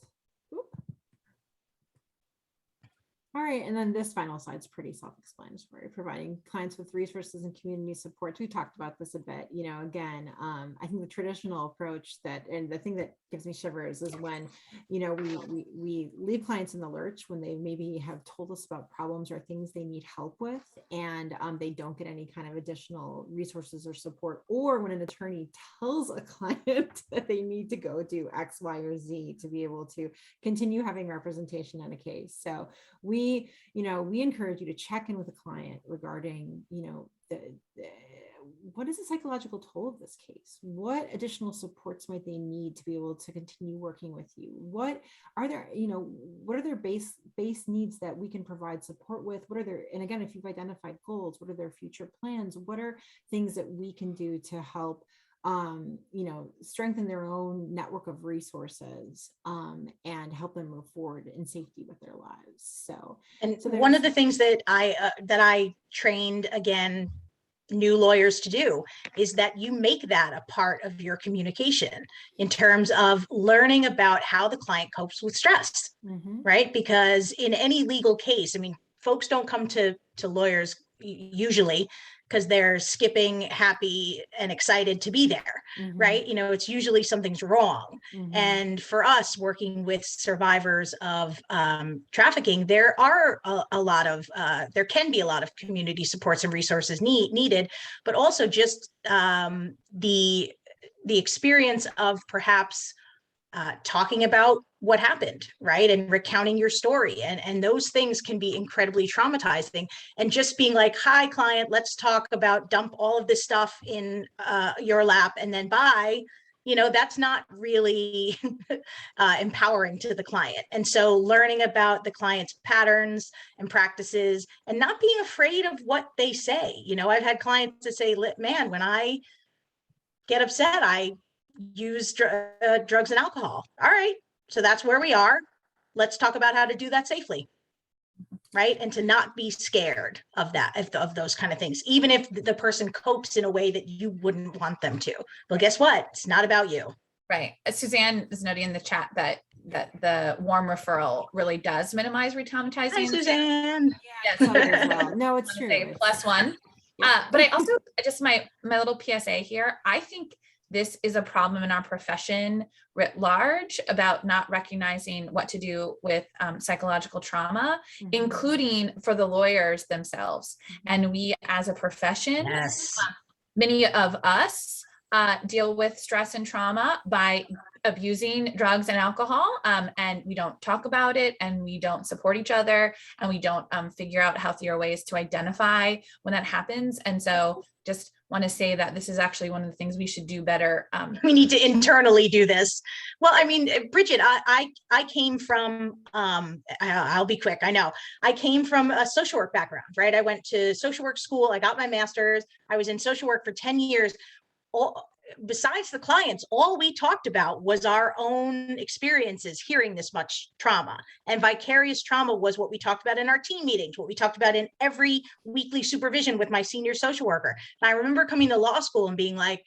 Speaker 1: All right, and then this final slide is pretty self-explanatory, providing clients with resources and community support. We talked about this a bit, again, I think the traditional approach and the thing that gives me shivers is when, we leave clients in the lurch when they maybe have told us about problems or things they need help with, and they don't get any kind of additional resources or support, or when an attorney tells a client that they need to go do X, Y, or Z to be able to continue having representation in a case. So we encourage you to check in with a client regarding, what is the psychological toll of this case? What additional supports might they need to be able to continue working with you? What are their base needs that we can provide support with? And again, if you've identified goals, what are their future plans? What are things that we can do to help strengthen their own network of resources, and help them move forward in safety with their lives. So
Speaker 2: one of the things that I trained, again, new lawyers to do is that you make that a part of your communication in terms of learning about how the client copes with stress, right? Because in any legal case, folks don't come to lawyers usually because they're skipping, happy and excited to be there, right? It's usually something's wrong. And for us working with survivors of trafficking, there are there can be a lot of community supports and resources needed, but also just the experience of perhaps talking about what happened, right? And recounting your story. And those things can be incredibly traumatizing. And just being like, hi, client, let's talk about, dump all of this stuff in your lap and then bye, that's not really empowering to the client. And so learning about the client's patterns and practices and not being afraid of what they say. I've had clients that say, man, when I get upset, I use drugs and alcohol. All right, so that's where we are. Let's talk about how to do that safely. Right. And to not be scared of that, of those kind of things, even if the person copes in a way that you wouldn't want them to. Well, guess what? It's not about you.
Speaker 3: Right. Suzanne is noting in the chat that the warm referral really does minimize re-traumatizing.
Speaker 2: Hi, Suzanne.
Speaker 3: Yes.
Speaker 1: Well. No, it's true.
Speaker 3: +1. But I also, just my little PSA here, I think this is a problem in our profession writ large about not recognizing what to do with psychological trauma, including for the lawyers themselves. And we as a profession, many of us deal with stress and trauma by abusing drugs and alcohol, and we don't talk about it, and we don't support each other, and we don't figure out healthier ways to identify when that happens. And so just want to say that this is actually one of the things we should do better.
Speaker 2: We need to internally do this. Well, I mean, Bridget, I came from, I'll be quick. I know I came from a social work background, right? I went to social work school. I got my master's. I was in social work for 10 years. Besides the clients, all we talked about was our own experiences hearing this much trauma, and vicarious trauma was what we talked about in our team meetings, what we talked about in every weekly supervision with my senior social worker. And I remember coming to law school and being like,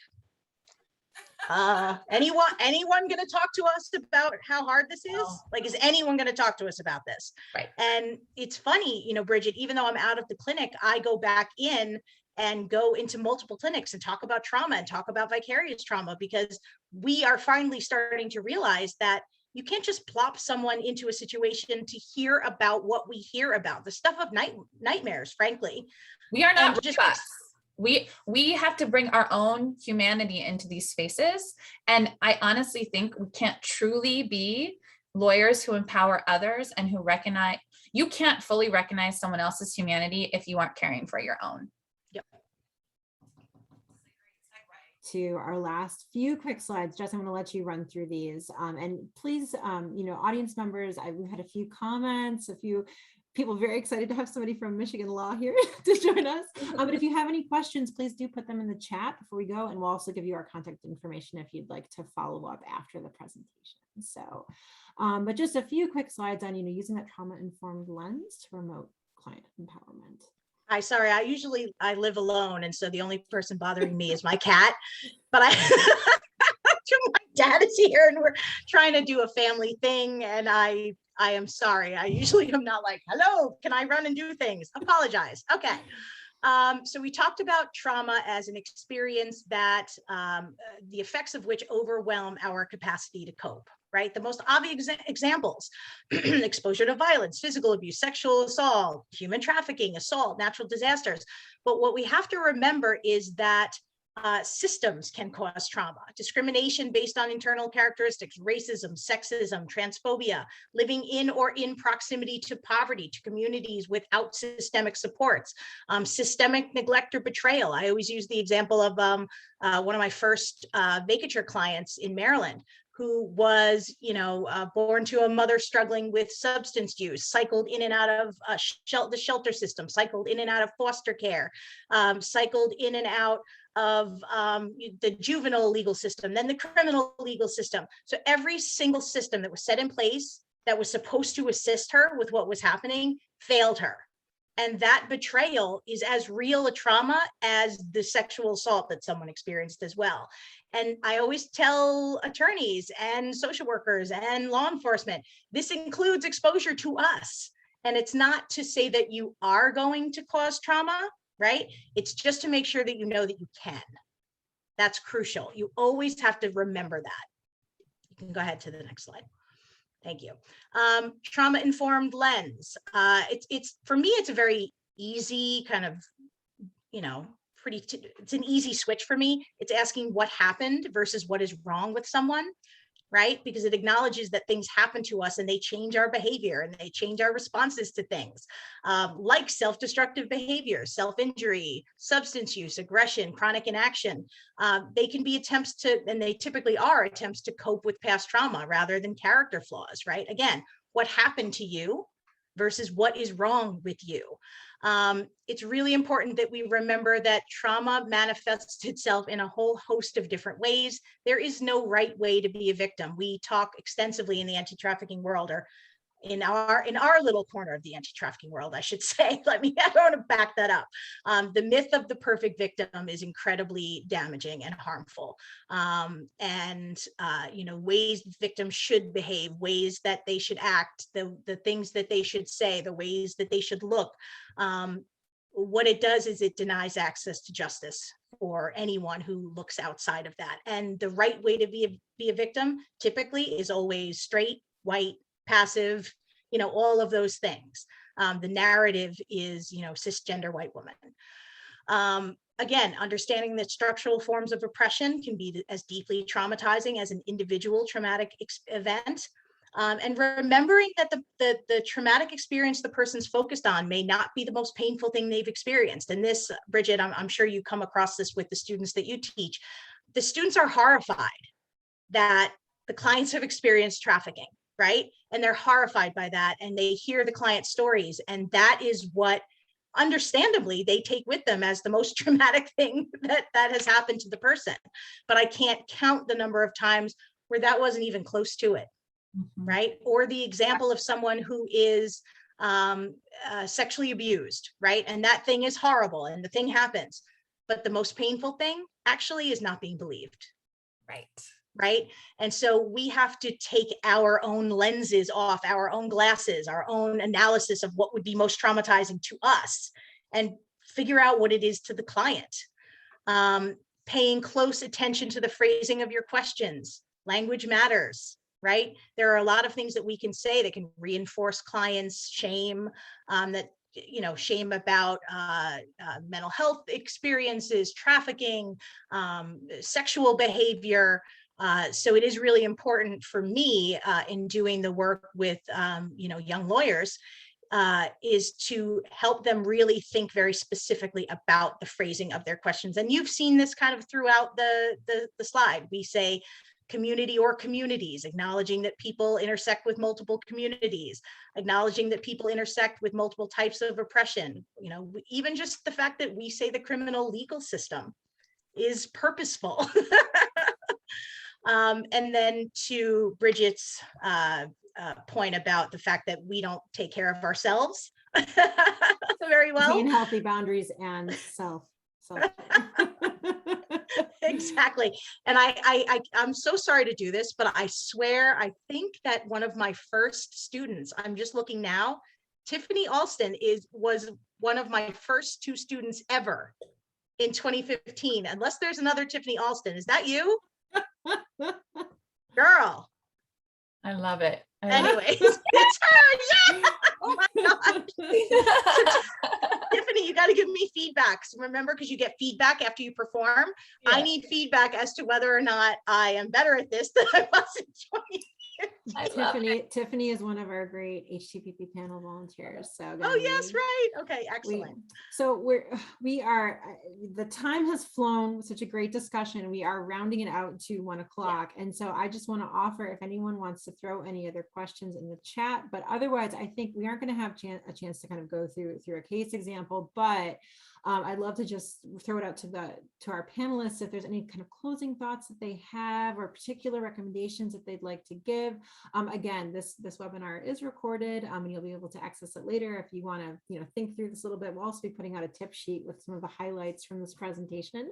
Speaker 2: anyone going to talk to us about how hard this is? Like, is anyone going to talk to us about this?
Speaker 3: Right.
Speaker 2: And it's funny, Bridget, even though I'm out of the clinic, I go back in and go into multiple clinics and talk about trauma and talk about vicarious trauma, because we are finally starting to realize that you can't just plop someone into a situation to hear about what we hear about, the stuff of nightmares, frankly.
Speaker 3: We are not robots. We have to bring our own humanity into these spaces. And I honestly think we can't truly be lawyers who empower others and who recognize, you can't fully recognize someone else's humanity if you aren't caring for your own.
Speaker 1: To our last few quick slides. Jess, I'm going to let you run through these. And please, audience members, we've had a few comments, a few people very excited to have somebody from Michigan Law here to join us. But if you have any questions, please do put them in the chat before we go. And we'll also give you our contact information if you'd like to follow up after the presentation. So, but just a few quick slides on, using that trauma-informed lens to promote client empowerment.
Speaker 2: Sorry, I live alone, and so the only person bothering me is my cat. But my dad is here, and we're trying to do a family thing. And I am sorry. I usually am not like, hello, can I run and do things? Apologize. Okay. So we talked about trauma as an experience that the effects of which overwhelm our capacity to cope. Right? The most obvious examples, exposure to violence, physical abuse, sexual assault, human trafficking, assault, natural disasters. But what we have to remember is that systems can cause trauma. Discrimination based on internal characteristics, racism, sexism, transphobia, living in or in proximity to poverty, to communities without systemic supports, systemic neglect or betrayal. I always use the example of one of my first vacatur clients in Maryland, who was, born to a mother struggling with substance use, cycled in and out of the shelter system, cycled in and out of foster care, cycled in and out of the juvenile legal system, then the criminal legal system. So every single system that was set in place that was supposed to assist her with what was happening failed her. And that betrayal is as real a trauma as the sexual assault that someone experienced as well. And I always tell attorneys and social workers and law enforcement, this includes exposure to us. And it's not to say that you are going to cause trauma, right? It's just to make sure that you know that you can. That's crucial. You always have to remember that. You can go ahead to the next slide. Thank you. Trauma-informed lens. It's for me, it's a very easy kind of, it's an easy switch for me. It's asking what happened versus what is wrong with someone. right? Because it acknowledges that things happen to us and they change our behavior and they change our responses to things, like self-destructive behavior, self-injury, substance use, aggression, chronic inaction. They can be attempts to, and they typically are attempts to cope with past trauma rather than character flaws, right? Again, what happened to you versus what is wrong with you. It's really important that we remember that trauma manifests itself in a whole host of different ways. There is no right way to be a victim. We talk extensively in the anti-trafficking world, or in our little corner of the anti-trafficking world, I should say. I want to back that up. The myth of the perfect victim is incredibly damaging and harmful. Ways victims should behave, ways that they should act, the things that they should say, the ways that they should look. What it does is it denies access to justice for anyone who looks outside of that. And the right way to be a victim typically is always straight, white, passive, all of those things. The narrative is, cisgender white woman. Again, understanding that structural forms of oppression can be as deeply traumatizing as an individual traumatic event. And remembering that the traumatic experience the person's focused on may not be the most painful thing they've experienced. And this, Bridget, I'm sure you come across this with the students that you teach. The students are horrified that the clients have experienced trafficking, right? And they're horrified by that. And they hear the client stories. And that is what, understandably, they take with them as the most traumatic thing that has happened to the person. But I can't count the number of times where that wasn't even close to it. Right? Or the example of someone who is sexually abused, right? And that thing is horrible and the thing happens. But the most painful thing actually is not being believed. Right? And so we have to take our own lenses off, our own glasses, our own analysis of what would be most traumatizing to us and figure out what it is to the client. Paying close attention to the phrasing of your questions. Language matters. Right? There are a lot of things that we can say that can reinforce clients' shame, shame about mental health experiences, trafficking, sexual behavior. So it is really important for me in doing the work with, young lawyers, is to help them really think very specifically about the phrasing of their questions. And you've seen this kind of throughout the slide. We say, community or communities, acknowledging that people intersect with multiple communities, acknowledging that people intersect with multiple types of oppression. Even just the fact that we say the criminal legal system is purposeful. And then to Bridget's point about the fact that we don't take care of ourselves very well.
Speaker 1: Between healthy boundaries and self.
Speaker 2: Exactly. And I'm so sorry to do this, but I swear, I think that one of my first students, I'm just looking now, Tiffany Alston was one of my first 2 students ever in 2015, unless there's another Tiffany Alston. Is that you? Girl.
Speaker 3: I love it.
Speaker 2: Anyways, it's her. Yeah. Oh my God. Tiffany, you got to give me feedback. So remember, because you get feedback after you perform. Yeah. I need feedback as to whether or not I am better at this than I was in 2015.
Speaker 1: Tiffany is one of our great HTPP panel volunteers. So
Speaker 2: yes, right. Okay, excellent.
Speaker 1: We are, the time has flown with such a great discussion. We are rounding it out to 1 o'clock. Yeah. And so I just want to offer, if anyone wants to throw any other questions in the chat, but otherwise I think we aren't going to have a chance to kind of go through a case example, but I'd love to just throw it out to our panelists if there's any kind of closing thoughts that they have or particular recommendations that they'd like to give. Again, this webinar is recorded, and you'll be able to access it later if you want to think through this a little bit. We'll also be putting out a tip sheet with some of the highlights from this presentation.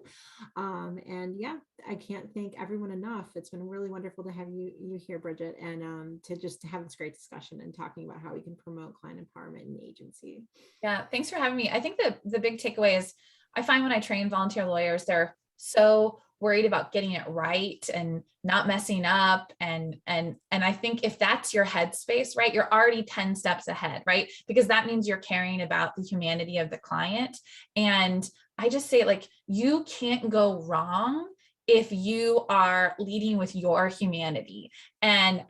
Speaker 1: And yeah, I can't thank everyone enough. It's been really wonderful to have you here, Bridget, and to have this great discussion and talking about how we can promote client empowerment in the agency.
Speaker 3: Yeah, thanks for having me. I think the big takeaway is I find when I train volunteer lawyers, they're so worried about getting it right and not messing up. And I think if that's your headspace, right, you're already 10 steps ahead, right? Because that means you're caring about the humanity of the client. And I just say, like, you can't go wrong if you are leading with your humanity, and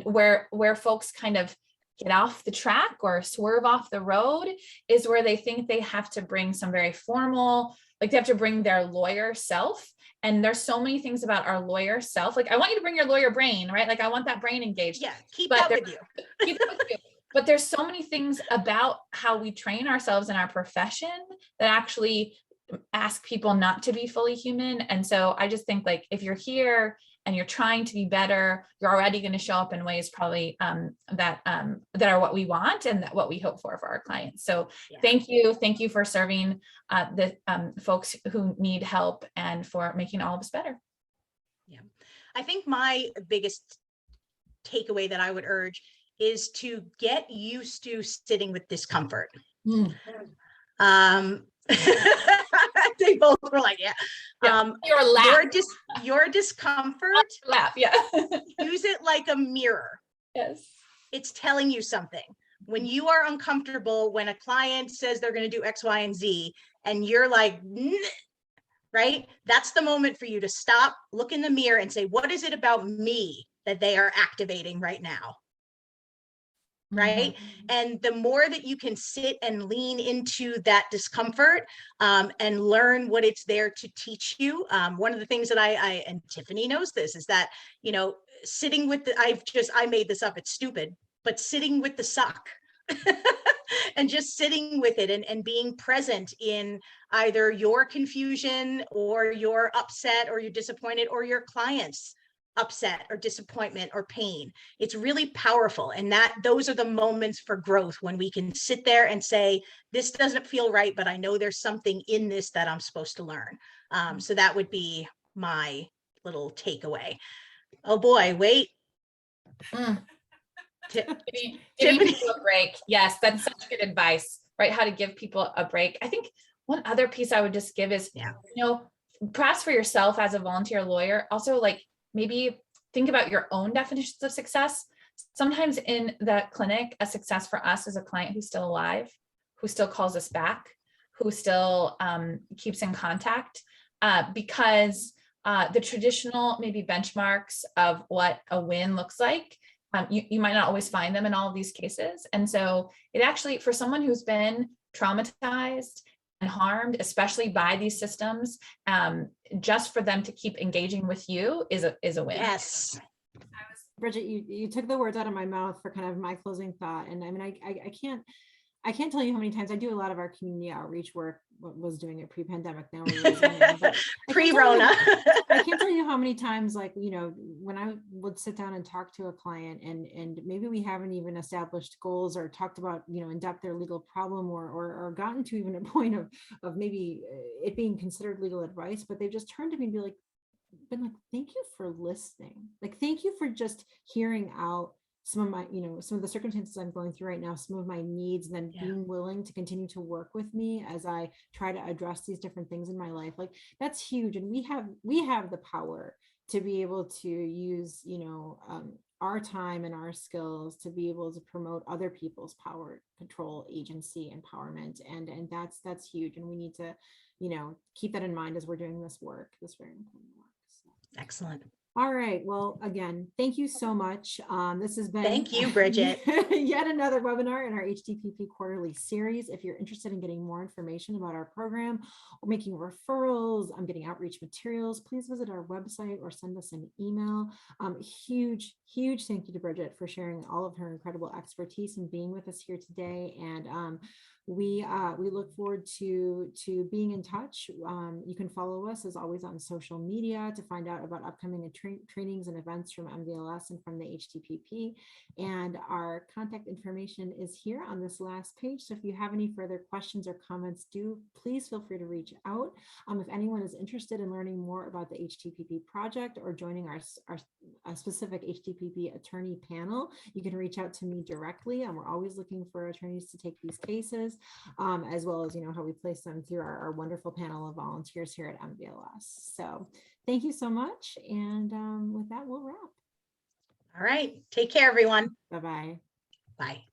Speaker 3: where folks kind of get off the track or swerve off the road is where they think they have to bring some very formal, like they have to bring their lawyer self. And there's so many things about our lawyer self. Like, I want you to bring your lawyer brain, right? Like, I want that brain engaged.
Speaker 2: Yeah, keep that with you.
Speaker 3: Keep that with you. But there's so many things about how we train ourselves in our profession that actually ask people not to be fully human. And so I just think, like, if you're here and you're trying to be better, you're already going to show up in ways probably that are what we want and that what we hope for our clients. So
Speaker 2: Yeah.
Speaker 3: Thank you for serving the folks who need help and for making all of us better.
Speaker 2: Yeah, I think my biggest takeaway that I would urge is to get used to sitting with discomfort. They both were like, yeah. Your discomfort,
Speaker 3: laugh, yeah.
Speaker 2: use it like a mirror.
Speaker 3: Yes.
Speaker 2: It's telling you something. When you are uncomfortable, when a client says they're going to do X, Y, and Z, and you're like, right? That's the moment for you to stop, look in the mirror and say, what is it about me that they are activating right now? Right. Mm-hmm. And the more that you can sit and lean into that discomfort and learn what it's there to teach you. One of the things that I and Tiffany knows this is that, sitting with I made this up. It's stupid, but sitting with the suck and just sitting with it and being present in either your confusion or your upset or you're disappointed or your clients upset or disappointment or pain. It's really powerful. And those are the moments for growth when we can sit there and say, this doesn't feel right, but I know there's something in this that I'm supposed to learn. So that would be my little takeaway. Oh boy, wait.
Speaker 3: Giving people a break. Yes, that's such good advice, right? How to give people a break. I think one other piece I would just give is, perhaps for yourself as a volunteer lawyer, also like, maybe think about your own definitions of success. Sometimes in the clinic, a success for us is a client who's still alive, who still calls us back, who still keeps in contact, because the traditional maybe benchmarks of what a win looks like, you might not always find them in all of these cases. And so it actually, for someone who's been traumatized and harmed, especially by these systems, just for them to keep engaging with you is a win.
Speaker 2: Yes.
Speaker 1: Bridget, you took the words out of my mouth for kind of my closing thought. And I mean, I can't tell you how many times I do a lot of our community outreach work, was doing it pre-pandemic, now
Speaker 2: pre-Rona.
Speaker 1: I can't tell you how many times, like, when I would sit down and talk to a client and maybe we haven't even established goals or talked about, in depth their legal problem or gotten to even a point of maybe it being considered legal advice, but they've just turned to me and been like, thank you for listening. Like, thank you for just hearing out some of my, some of the circumstances I'm going through right now, some of my needs, and then being willing to continue to work with me as I try to address these different things in my life. Like, that's huge. And we have the power to be able to use, our time and our skills to be able to promote other people's power, control, agency, empowerment. And that's huge. And we need to, keep that in mind as we're doing this work, this very important work. So.
Speaker 2: Excellent.
Speaker 1: All right. Well, again, thank you so much. This has been
Speaker 2: thank you, Bridget.
Speaker 1: Yet another webinar in our HTPP quarterly series. If you're interested in getting more information about our program or making referrals, getting outreach materials, please visit our website or send us an email. Huge thank you to Bridget for sharing all of her incredible expertise and being with us here today. And we look forward to being in touch. You can follow us as always on social media to find out about upcoming trainings and events from MVLS and from the HTPP. And our contact information is here on this last page. So if you have any further questions or comments, please feel free to reach out. If anyone is interested in learning more about the HTPP project or joining our specific HTPP attorney panel, you can reach out to me directly. We're always looking for attorneys to take these cases. As well as, how we place them through our wonderful panel of volunteers here at MVLS. So thank you so much. And with that, we'll wrap.
Speaker 2: All right. Take care, everyone.
Speaker 1: Bye-bye.
Speaker 2: Bye.